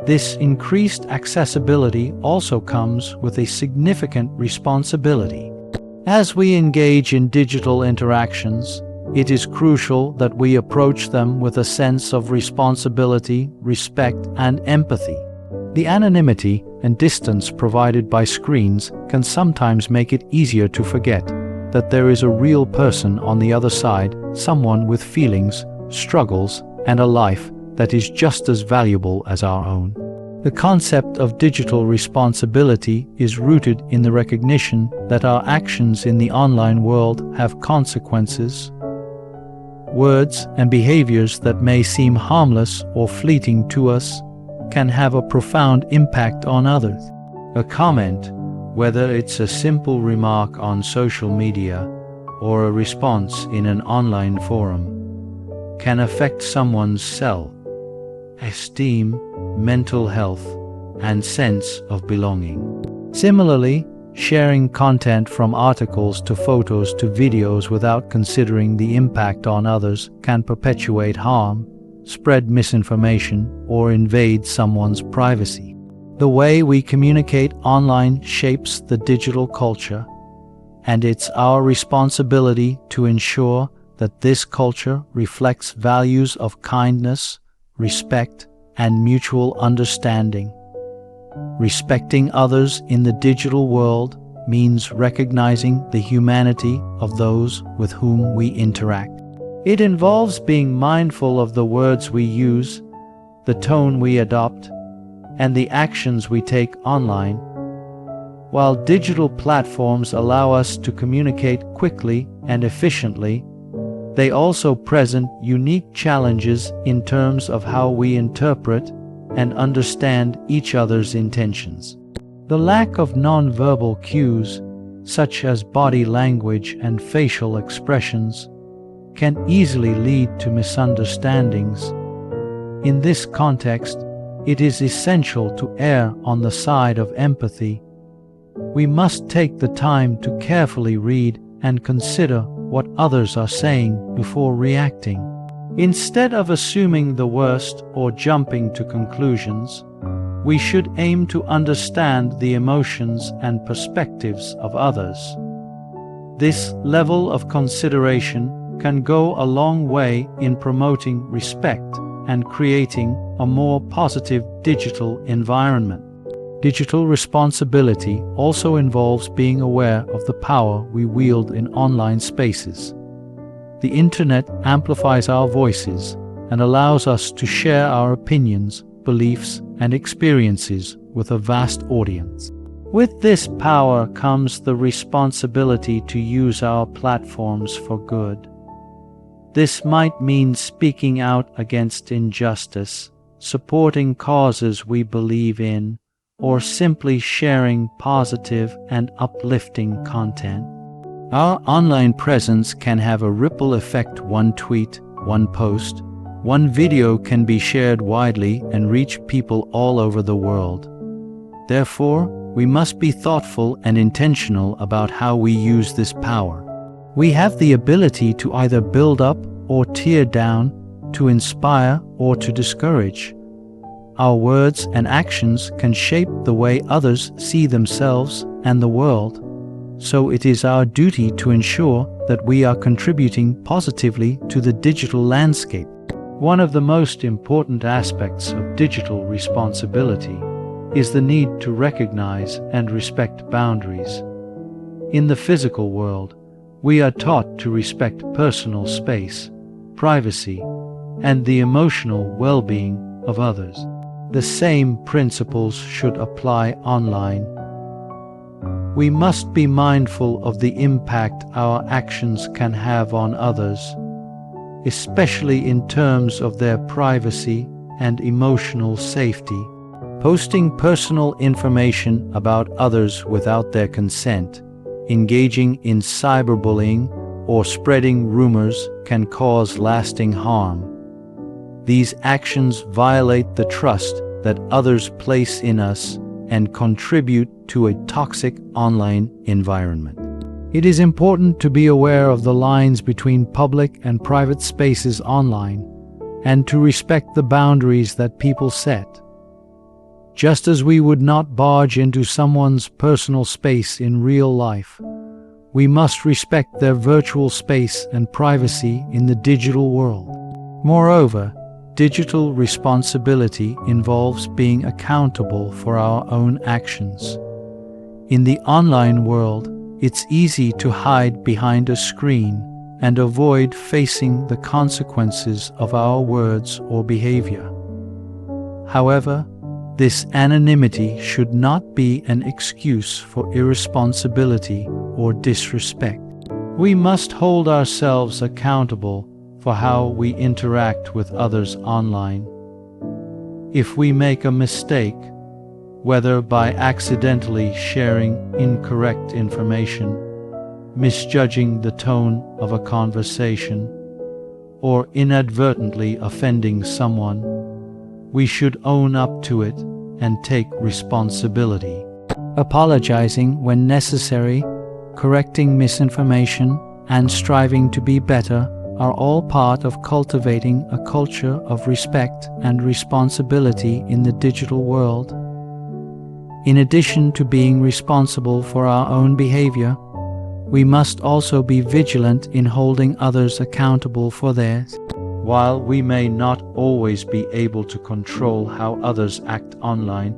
this increased accessibility also comes with a significant responsibility. As we engage in digital interactions, it is crucial that we approach them with a sense of responsibility, respect, and empathy. The anonymity and distance provided by screens can sometimes make it easier to forget that there is a real person on the other side, someone with feelings, struggles, and a life that is just as valuable as our own. The concept of digital responsibility is rooted in the recognition that our actions in the online world have consequences. Words and behaviors that may seem harmless or fleeting to us can have a profound impact on others. A comment, whether it's a simple remark on social media or a response in an online forum, can affect someone's self-esteem, mental health, and sense of belonging. Similarly, sharing content from articles to photos to videos without considering the impact on others can perpetuate harm, spread misinformation, or invade someone's privacy. The way we communicate online shapes the digital culture, and it's our responsibility to ensure that this culture reflects values of kindness, respect, and mutual understanding. Respecting others in the digital world means recognizing the humanity of those with whom we interact. It involves being mindful of the words we use, the tone we adopt, and the actions we take online. While digital platforms allow us to communicate quickly and efficiently, they also present unique challenges in terms of how we interpret and understand each other's intentions. The lack of nonverbal cues, such as body language and facial expressions, can easily lead to misunderstandings. In this context, it is essential to err on the side of empathy. We must take the time to carefully read and consider what others are saying before reacting. Instead of assuming the worst or jumping to conclusions, we should aim to understand the emotions and perspectives of others. This level of consideration can go a long way in promoting respect and creating a more positive digital environment. Digital responsibility also involves being aware of the power we wield in online spaces. The internet amplifies our voices and allows us to share our opinions, beliefs, and experiences with a vast audience. With this power comes the responsibility to use our platforms for good. This might mean speaking out against injustice, supporting causes we believe in, or simply sharing positive and uplifting content. Our online presence can have a ripple effect. One tweet, one post, one video can be shared widely and reach people all over the world. Therefore, we must be thoughtful and intentional about how we use this power. We have the ability to either build up or tear down, to inspire or to discourage. Our words and actions can shape the way others see themselves and the world, so it is our duty to ensure that we are contributing positively to the digital landscape. One of the most important aspects of digital responsibility is the need to recognize and respect boundaries. In the physical world, we are taught to respect personal space, privacy, and the emotional well-being of others. The same principles should apply online. We must be mindful of the impact our actions can have on others, especially in terms of their privacy and emotional safety. Posting personal information about others without their consent, engaging in cyberbullying, or spreading rumors can cause lasting harm. These actions violate the trust that others place in us and contribute to a toxic online environment. It is important to be aware of the lines between public and private spaces online, and to respect the boundaries that people set. Just as we would not barge into someone's personal space in real life, we must respect their virtual space and privacy in the digital world. Moreover, digital responsibility involves being accountable for our own actions. In the online world, it's easy to hide behind a screen and avoid facing the consequences of our words or behavior. However, this anonymity should not be an excuse for irresponsibility or disrespect. We must hold ourselves accountable for how we interact with others online. If we make a mistake, whether by accidentally sharing incorrect information, misjudging the tone of a conversation, or inadvertently offending someone, we should own up to it and take responsibility. Apologizing when necessary, correcting misinformation, and striving to be better are all part of cultivating a culture of respect and responsibility in the digital world. In addition to being responsible for our own behavior, we must also be vigilant in holding others accountable for theirs. While we may not always be able to control how others act online,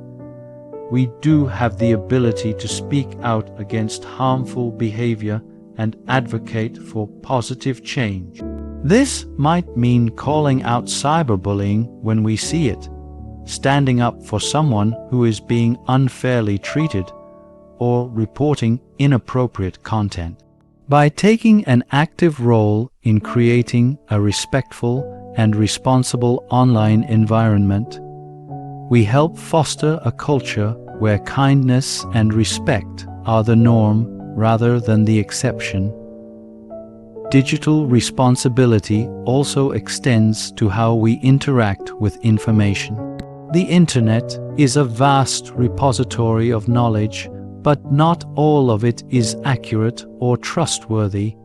we do have the ability to speak out against harmful behavior and advocate for positive change. This might mean calling out cyberbullying when we see it, standing up for someone who is being unfairly treated, or reporting inappropriate content. By taking an active role in creating a respectful and responsible online environment, we help foster a culture where kindness and respect are the norm rather than the exception. Digital responsibility also extends to how we interact with information. The Internet is a vast repository of knowledge, but not all of it is accurate or trustworthy.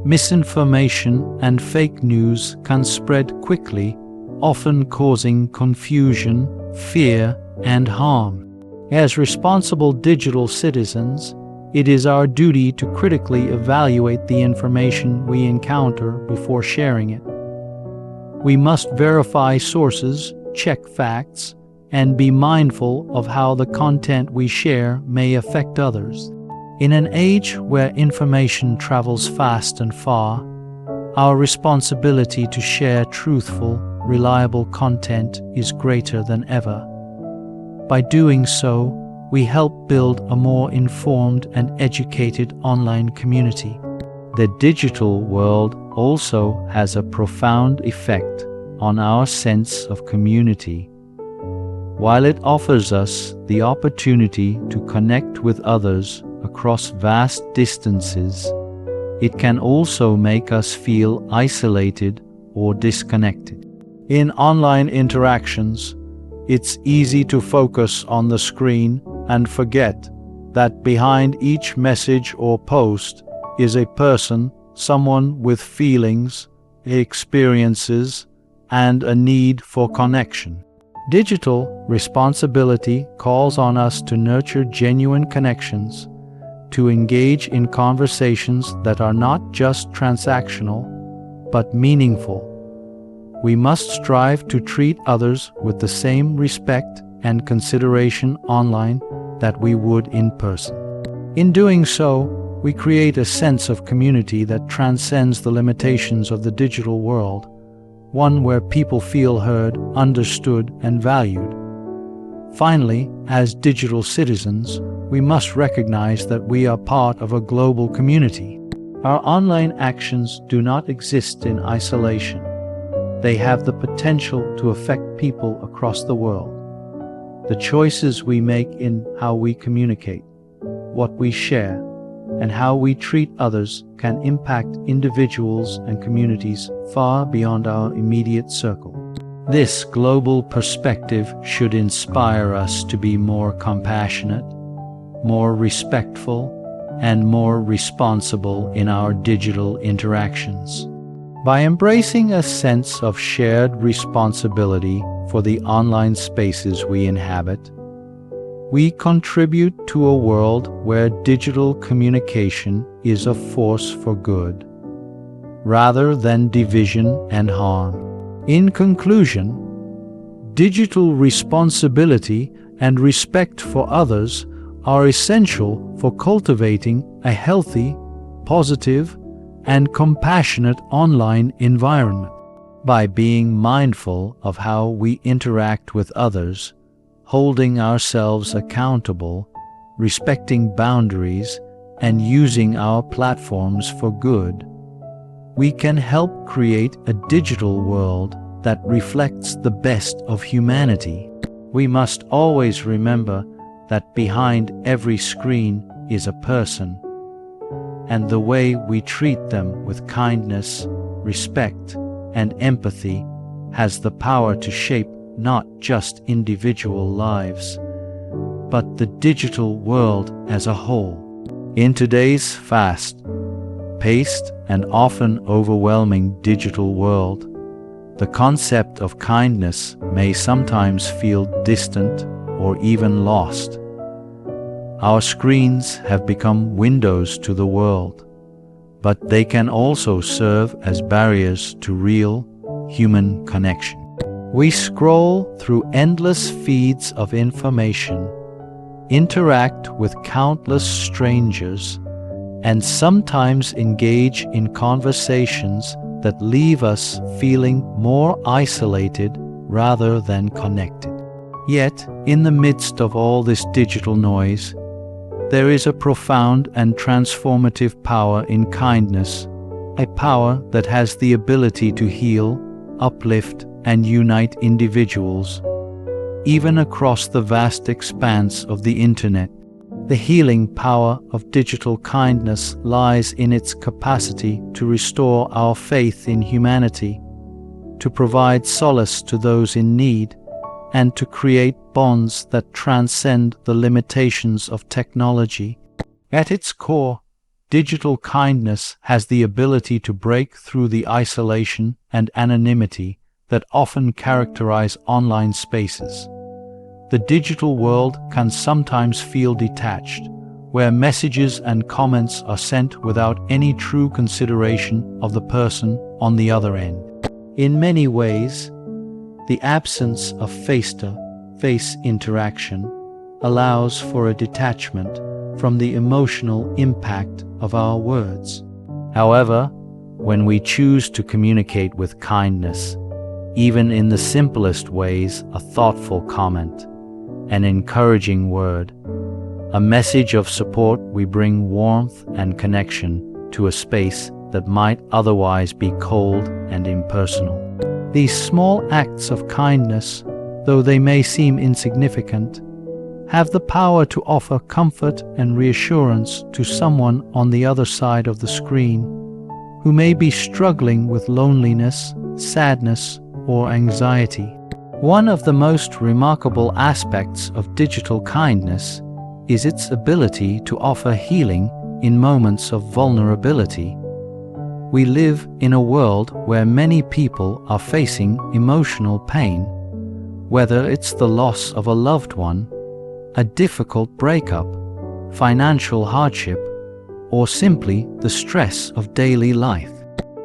Misinformation and fake news can spread quickly, often causing confusion, fear, and harm. As responsible digital citizens, it is our duty to critically evaluate the information we encounter before sharing it. We must verify sources, check facts, and be mindful of how the content we share may affect others. In an age where information travels fast and far, our responsibility to share truthful, reliable content is greater than ever. By doing so, we help build a more informed and educated online community. The digital world also has a profound effect on our sense of community. While it offers us the opportunity to connect with others across vast distances, it can also make us feel isolated or disconnected. In online interactions, it's easy to focus on the screen and forget that behind each message or post is a person, someone with feelings, experiences, and a need for connection. Digital responsibility calls on us to nurture genuine connections, to engage in conversations that are not just transactional, but meaningful. We must strive to treat others with the same respect and consideration online that we would in person. In doing so, we create a sense of community that transcends the limitations of the digital world, one where people feel heard, understood, and valued. Finally, as digital citizens, we must recognize that we are part of a global community. Our online actions do not exist in isolation. They have the potential to affect people across the world. The choices we make in how we communicate, what we share, and how we treat others can impact individuals and communities far beyond our immediate circle. This global perspective should inspire us to be more compassionate, more respectful, and more responsible in our digital interactions. By embracing a sense of shared responsibility for the online spaces we inhabit, we contribute to a world where digital communication is a force for good, rather than division and harm. In conclusion, digital responsibility and respect for others are essential for cultivating a healthy, positive, and compassionate online environment. By being mindful of how we interact with others, holding ourselves accountable, respecting boundaries, and using our platforms for good, we can help create a digital world that reflects the best of humanity. We must always remember that behind every screen is a person, and the way we treat them with kindness, respect, and empathy has the power to shape not just individual lives, but the digital world as a whole. In today's fast-paced and often overwhelming digital world, the concept of kindness may sometimes feel distant or even lost. Our screens have become windows to the world, but they can also serve as barriers to real human connection. We scroll through endless feeds of information, interact with countless strangers, and sometimes engage in conversations that leave us feeling more isolated rather than connected. Yet, in the midst of all this digital noise, there is a profound and transformative power in kindness, a power that has the ability to heal, uplift, and unite individuals, even across the vast expanse of the internet. The healing power of digital kindness lies in its capacity to restore our faith in humanity, to provide solace to those in need, and to create bonds that transcend the limitations of technology. At its core, digital kindness has the ability to break through the isolation and anonymity that often characterize online spaces. The digital world can sometimes feel detached, where messages and comments are sent without any true consideration of the person on the other end. In many ways, the absence of face-to-face interaction allows for a detachment from the emotional impact of our words. However, when we choose to communicate with kindness, even in the simplest ways, a thoughtful comment, an encouraging word, a message of support, we bring warmth and connection to a space that might otherwise be cold and impersonal. These small acts of kindness, though they may seem insignificant, have the power to offer comfort and reassurance to someone on the other side of the screen who may be struggling with loneliness, sadness, or anxiety. One of the most remarkable aspects of digital kindness is its ability to offer healing in moments of vulnerability. We live in a world where many people are facing emotional pain, whether it's the loss of a loved one, a difficult breakup, financial hardship, or simply the stress of daily life.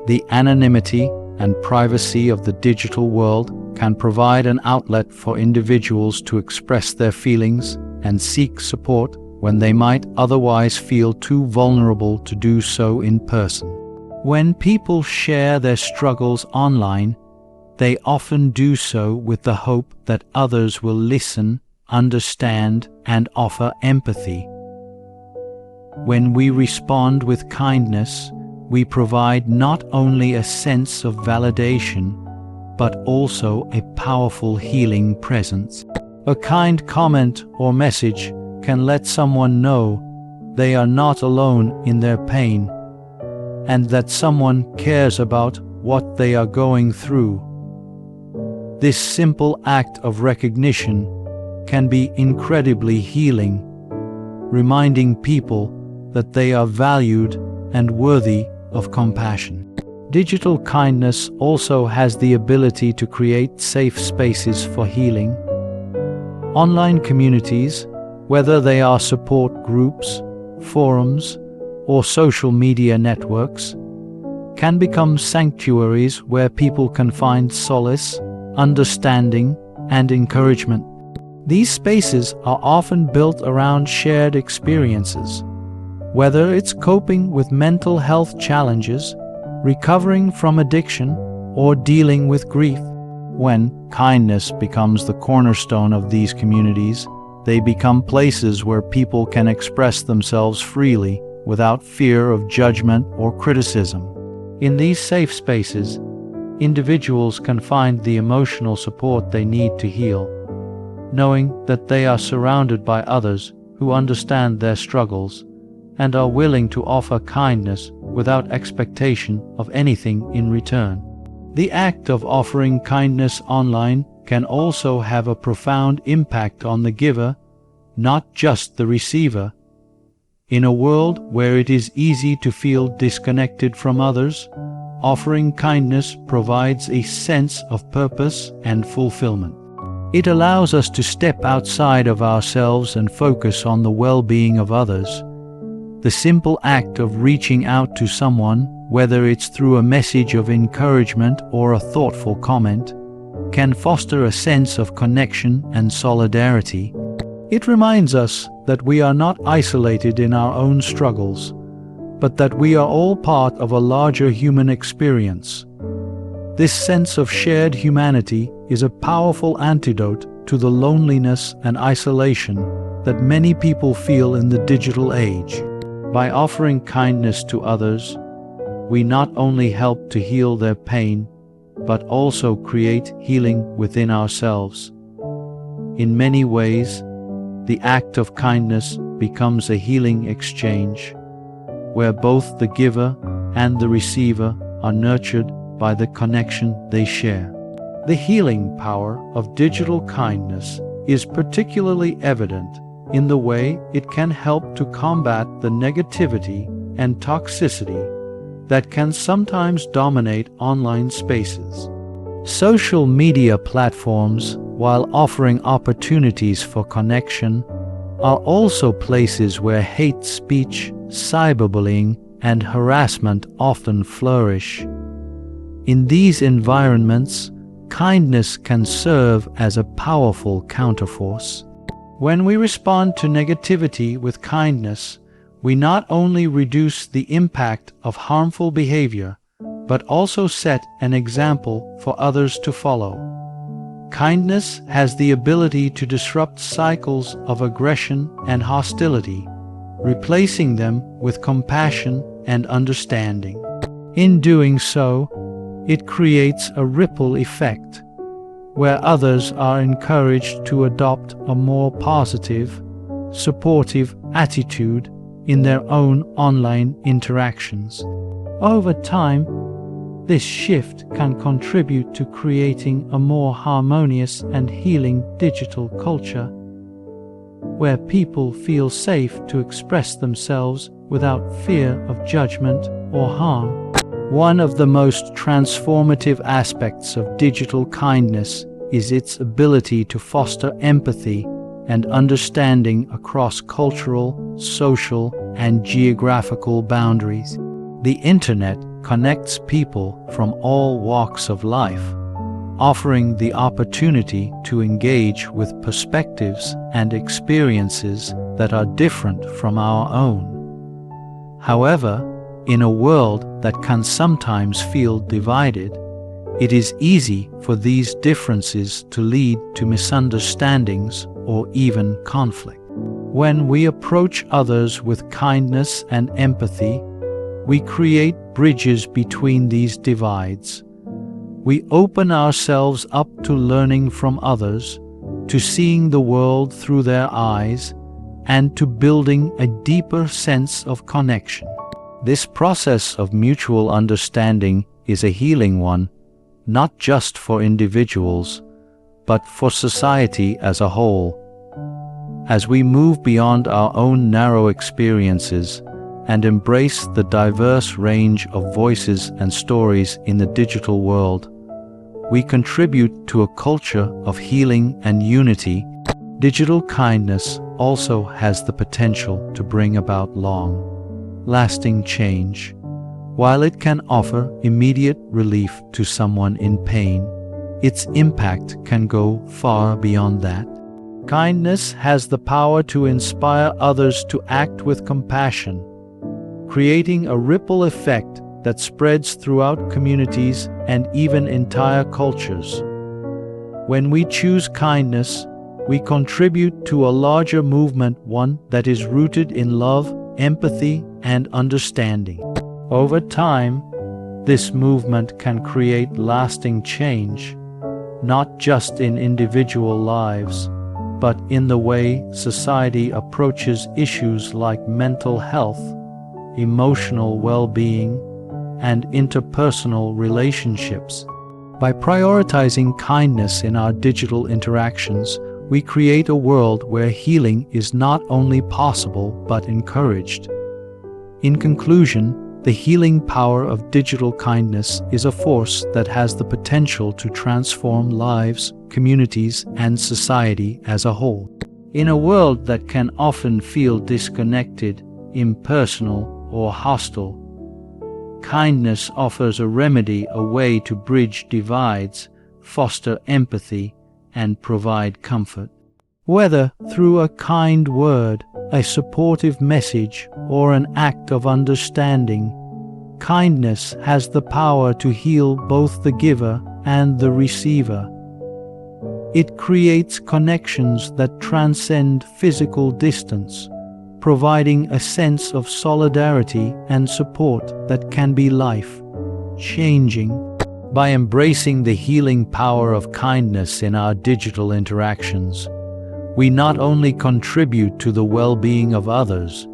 The anonymity and privacy of the digital world can provide an outlet for individuals to express their feelings and seek support when they might otherwise feel too vulnerable to do so in person. When people share their struggles online, they often do so with the hope that others will listen, understand, and offer empathy. When we respond with kindness, we provide not only a sense of validation, but also a powerful healing presence. A kind comment or message can let someone know they are not alone in their pain, and that someone cares about what they are going through. This simple act of recognition can be incredibly healing, reminding people that they are valued and worthy of compassion. Digital kindness also has the ability to create safe spaces for healing. Online communities, whether they are support groups, forums, or social media networks, can become sanctuaries where people can find solace, understanding, and encouragement. These spaces are often built around shared experiences, whether it's coping with mental health challenges, recovering from addiction, or dealing with grief. When kindness becomes the cornerstone of these communities, they become places where people can express themselves freely without fear of judgment or criticism. In these safe spaces, individuals can find the emotional support they need to heal, knowing that they are surrounded by others who understand their struggles and are willing to offer kindness without expectation of anything in return. The act of offering kindness online can also have a profound impact on the giver, not just the receiver. In a world where it is easy to feel disconnected from others, offering kindness provides a sense of purpose and fulfillment. It allows us to step outside of ourselves and focus on the well-being of others. The simple act of reaching out to someone, whether it's through a message of encouragement or a thoughtful comment, can foster a sense of connection and solidarity. It reminds us that we are not isolated in our own struggles, but that we are all part of a larger human experience. This sense of shared humanity is a powerful antidote to the loneliness and isolation that many people feel in the digital age. By offering kindness to others, we not only help to heal their pain, but also create healing within ourselves. In many ways, the act of kindness becomes a healing exchange, where both the giver and the receiver are nurtured by the connection they share. The healing power of digital kindness is particularly evident in the way it can help to combat the negativity and toxicity that can sometimes dominate online spaces. Social media platforms, while offering opportunities for connection, are also places where hate speech, cyberbullying, and harassment often flourish. In these environments, kindness can serve as a powerful counterforce. When we respond to negativity with kindness, we not only reduce the impact of harmful behavior, but also set an example for others to follow. Kindness has the ability to disrupt cycles of aggression and hostility, replacing them with compassion and understanding. In doing so, it creates a ripple effect, where others are encouraged to adopt a more positive, supportive attitude in their own online interactions. Over time, this shift can contribute to creating a more harmonious and healing digital culture, where people feel safe to express themselves without fear of judgment or harm. One of the most transformative aspects of digital kindness is its ability to foster empathy and understanding across cultural, social, and geographical boundaries. The Internet connects people from all walks of life, offering the opportunity to engage with perspectives and experiences that are different from our own. However, in a world that can sometimes feel divided, it is easy for these differences to lead to misunderstandings or even conflict. When we approach others with kindness and empathy, we create bridges between these divides. We open ourselves up to learning from others, to seeing the world through their eyes, and to building a deeper sense of connection. This process of mutual understanding is a healing one, not just for individuals, but for society as a whole. As we move beyond our own narrow experiences and embrace the diverse range of voices and stories in the digital world, we contribute to a culture of healing and unity. Digital kindness also has the potential to bring about long-lasting change. While it can offer immediate relief to someone in pain, its impact can go far beyond that. Kindness has the power to inspire others to act with compassion, creating a ripple effect that spreads throughout communities and even entire cultures. When we choose kindness, we contribute to a larger movement, one that is rooted in love, empathy, and understanding. Over time, this movement can create lasting change, not just in individual lives, but in the way society approaches issues like mental health, emotional well-being, and interpersonal relationships. By prioritizing kindness in our digital interactions, we create a world where healing is not only possible but encouraged. In conclusion, the healing power of digital kindness is a force that has the potential to transform lives, communities, and society as a whole. In a world that can often feel disconnected, impersonal, or hostile, kindness offers a remedy, a way to bridge divides, foster empathy, and provide comfort. Whether through a kind word, a supportive message, or an act of understanding, kindness has the power to heal both the giver and the receiver. It creates connections that transcend physical distance, providing a sense of solidarity and support that can be life-changing. By embracing the healing power of kindness in our digital interactions, we not only contribute to the well-being of others,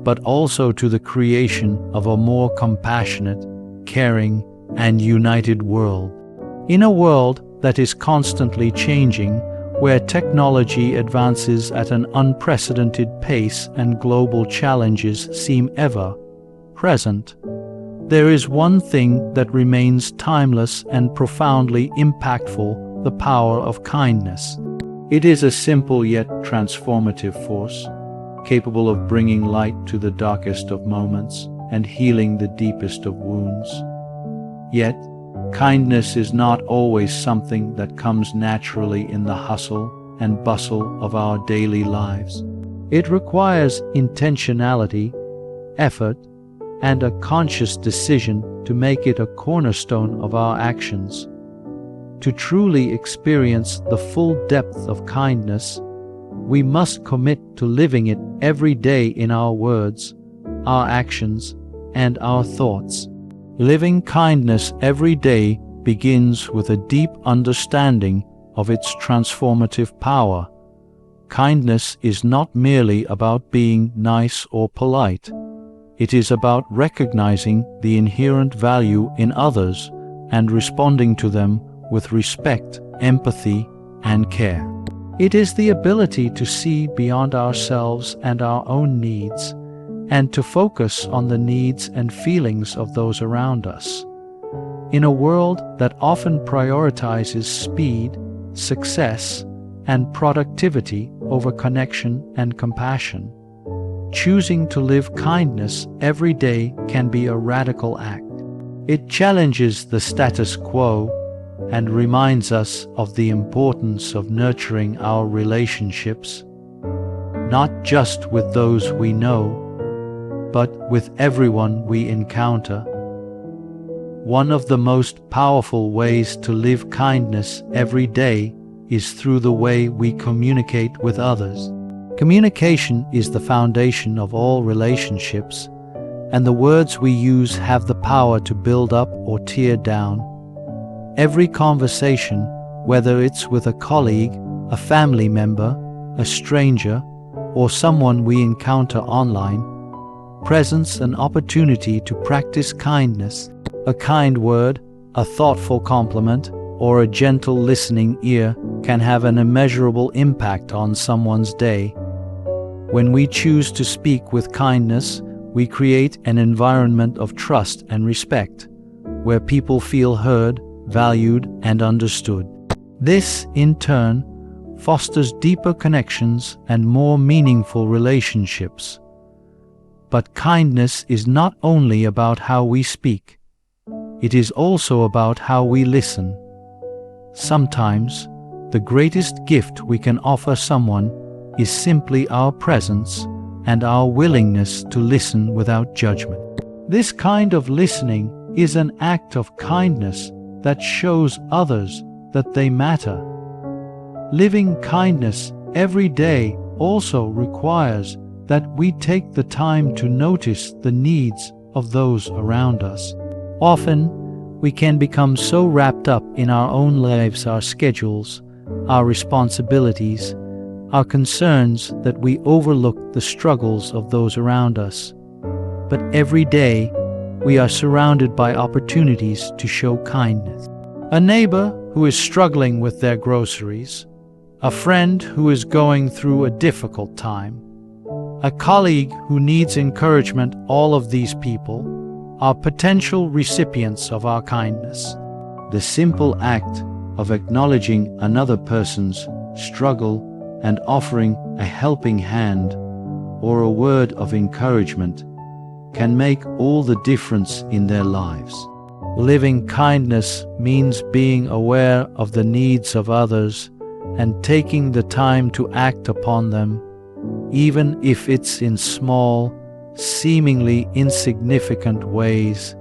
but also to the creation of a more compassionate, caring, and united world. In a world that is constantly changing, where technology advances at an unprecedented pace and global challenges seem ever present, there is one thing that remains timeless and profoundly impactful: the power of kindness. It is a simple yet transformative force, capable of bringing light to the darkest of moments and healing the deepest of wounds. Yet, kindness is not always something that comes naturally in the hustle and bustle of our daily lives. It requires intentionality, effort, and a conscious decision to make it a cornerstone of our actions. To truly experience the full depth of kindness, we must commit to living it every day in our words, our actions, and our thoughts. Living kindness every day begins with a deep understanding of its transformative power. Kindness is not merely about being nice or polite. It is about recognizing the inherent value in others and responding to them with respect, empathy, and care. It is the ability to see beyond ourselves and our own needs, and to focus on the needs and feelings of those around us. In a world that often prioritizes speed, success, and productivity over connection and compassion, choosing to live kindness every day can be a radical act. It challenges the status quo and reminds us of the importance of nurturing our relationships, not just with those we know, but with everyone we encounter. One of the most powerful ways to live kindness every day is through the way we communicate with others. Communication is the foundation of all relationships, and the words we use have the power to build up or tear down. Every conversation, whether it's with a colleague, a family member, a stranger, or someone we encounter online, presents an opportunity to practice kindness. A kind word, a thoughtful compliment, or a gentle listening ear can have an immeasurable impact on someone's day. When we choose to speak with kindness, we create an environment of trust and respect, where people feel heard, valued, and understood. This, in turn, fosters deeper connections and more meaningful relationships. But kindness is not only about how we speak. It is also about how we listen. Sometimes, the greatest gift we can offer someone is simply our presence and our willingness to listen without judgment. This kind of listening is an act of kindness that shows others that they matter. Living kindness every day also requires that we take the time to notice the needs of those around us. Often, we can become so wrapped up in our own lives, our schedules, our responsibilities, our concerns that we overlook the struggles of those around us. But every day, we are surrounded by opportunities to show kindness. A neighbor who is struggling with their groceries, a friend who is going through a difficult time, a colleague who needs encouragement. All of these people are potential recipients of our kindness. The simple act of acknowledging another person's struggle and offering a helping hand or a word of encouragement can make all the difference in their lives. Living kindness means being aware of the needs of others and taking the time to act upon them, even if it's in small, seemingly insignificant ways.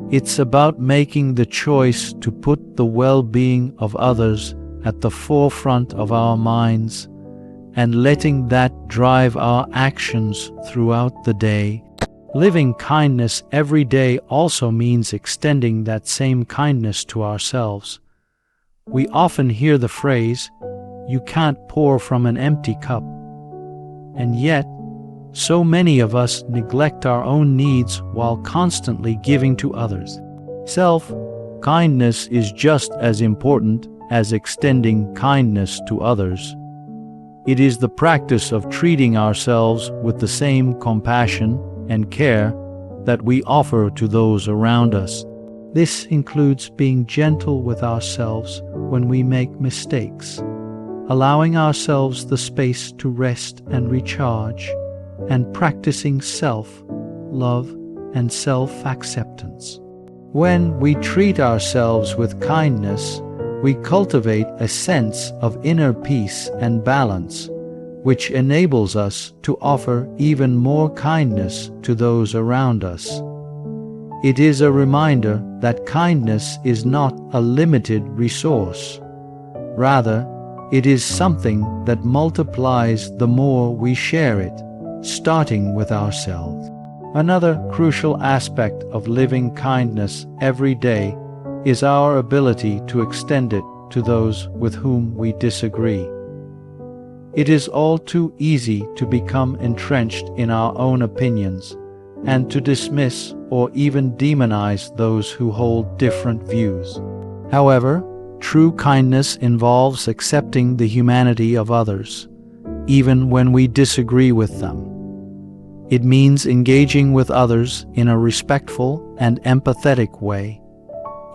It's about making the choice to put the well-being of others at the forefront of our minds and letting that drive our actions throughout the day. Living kindness every day also means extending that same kindness to ourselves. We often hear the phrase, "You can't pour from an empty cup." And yet, so many of us neglect our own needs while constantly giving to others. Self-kindness is just as important as extending kindness to others. It is the practice of treating ourselves with the same compassion and care that we offer to those around us. This includes being gentle with ourselves when we make mistakes, allowing ourselves the space to rest and recharge, and practicing self-love and self-acceptance. When we treat ourselves with kindness, we cultivate a sense of inner peace and balance, which enables us to offer even more kindness to those around us. It is a reminder that kindness is not a limited resource. Rather, it is something that multiplies the more we share it, starting with ourselves. Another crucial aspect of living kindness every day is our ability to extend it to those with whom we disagree. It is all too easy to become entrenched in our own opinions and to dismiss or even demonize those who hold different views. However, true kindness involves accepting the humanity of others, even when we disagree with them. It means engaging with others in a respectful and empathetic way,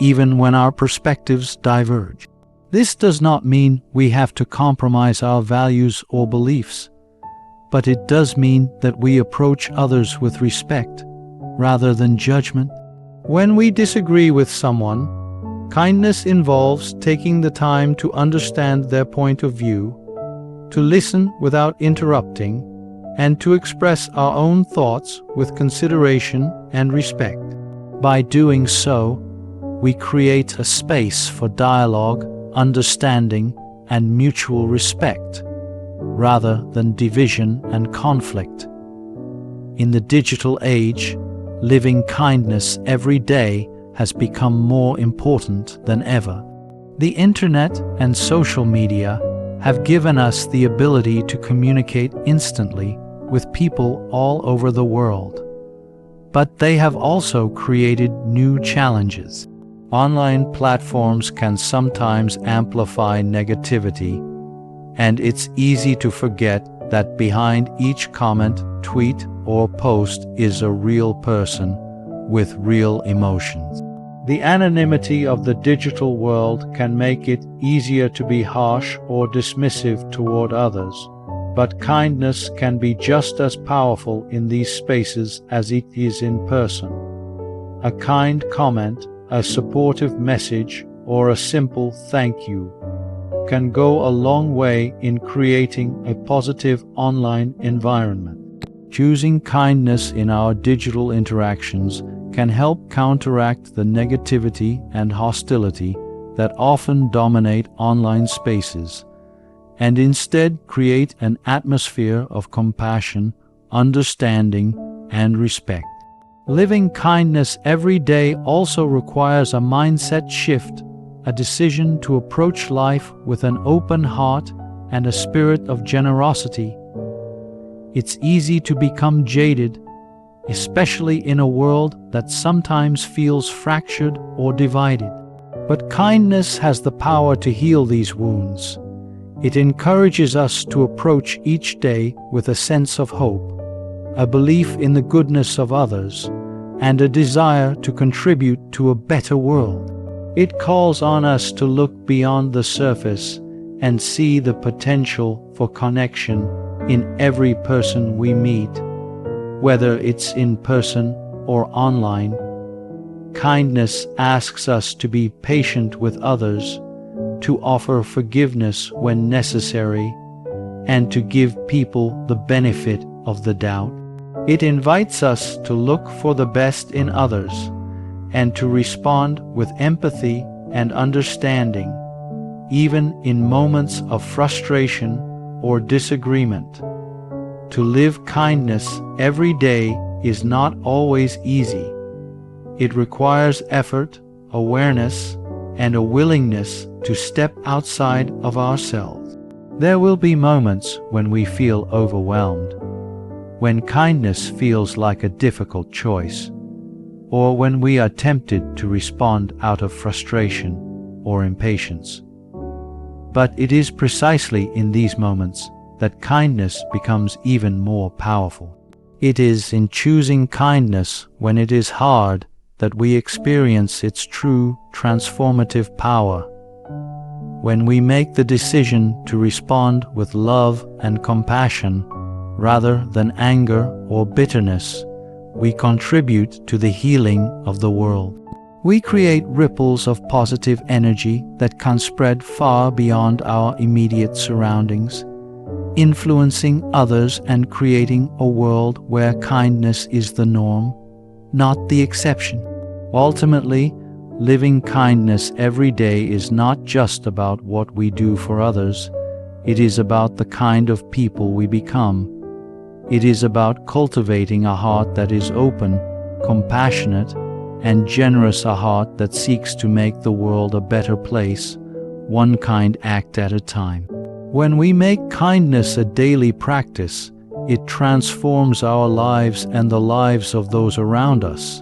even when our perspectives diverge. This does not mean we have to compromise our values or beliefs, but it does mean that we approach others with respect rather than judgment. When we disagree with someone, kindness involves taking the time to understand their point of view, to listen without interrupting, and to express our own thoughts with consideration and respect. By doing so, we create a space for dialogue, understanding, and mutual respect, rather than division and conflict. In the digital age, living kindness every day has become more important than ever. The internet and social media have given us the ability to communicate instantly with people all over the world. But they have also created new challenges. Online platforms can sometimes amplify negativity, and it's easy to forget that behind each comment, tweet, or post is a real person with real emotions. The anonymity of the digital world can make it easier to be harsh or dismissive toward others, but kindness can be just as powerful in these spaces as it is in person. A kind comment, a supportive message, or a simple thank you can go a long way in creating a positive online environment. Choosing kindness in our digital interactions can help counteract the negativity and hostility that often dominate online spaces, and instead create an atmosphere of compassion, understanding, and respect. Living kindness every day also requires a mindset shift, a decision to approach life with an open heart and a spirit of generosity. It's easy to become jaded, especially in a world that sometimes feels fractured or divided. But kindness has the power to heal these wounds. It encourages us to approach each day with a sense of hope, a belief in the goodness of others, and a desire to contribute to a better world. It calls on us to look beyond the surface and see the potential for connection in every person we meet, whether it's in person or online. Kindness asks us to be patient with others, to offer forgiveness when necessary, and to give people the benefit of the doubt. It invites us to look for the best in others and to respond with empathy and understanding, even in moments of frustration or disagreement. To live kindness every day is not always easy. It requires effort, awareness, and a willingness to step outside of ourselves. There will be moments when we feel overwhelmed, when kindness feels like a difficult choice, or when we are tempted to respond out of frustration or impatience. But it is precisely in these moments that kindness becomes even more powerful. It is in choosing kindness when it is hard that we experience its true transformative power. When we make the decision to respond with love and compassion rather than anger or bitterness, we contribute to the healing of the world. We create ripples of positive energy that can spread far beyond our immediate surroundings, influencing others and creating a world where kindness is the norm, not the exception. Ultimately, living kindness every day is not just about what we do for others. It is about the kind of people we become. It is about cultivating a heart that is open, compassionate, and generous, a heart that seeks to make the world a better place, one kind act at a time. When we make kindness a daily practice, it transforms our lives and the lives of those around us.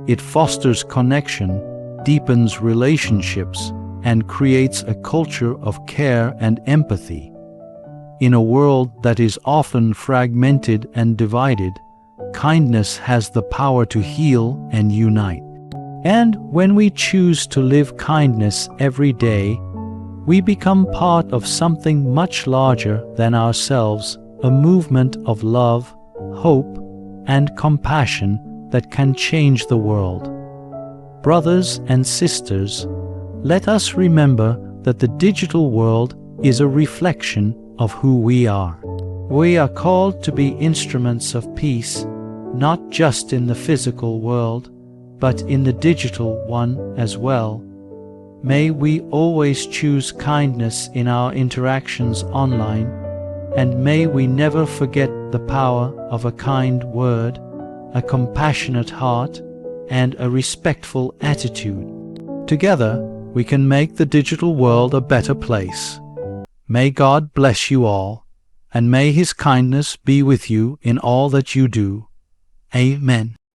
It fosters connection, deepens relationships, and creates a culture of care and empathy. In a world that is often fragmented and divided, kindness has the power to heal and unite. And when we choose to live kindness every day, we become part of something much larger than ourselves, a movement of love, hope, and compassion that can change the world. Brothers and sisters, let us remember that the digital world is a reflection of who we are. We are called to be instruments of peace, not just in the physical world, but in the digital one as well. May we always choose kindness in our interactions online, and may we never forget the power of a kind word, a compassionate heart, and a respectful attitude. Together, we can make the digital world a better place. May God bless you all, and may His kindness be with you in all that you do. Amen.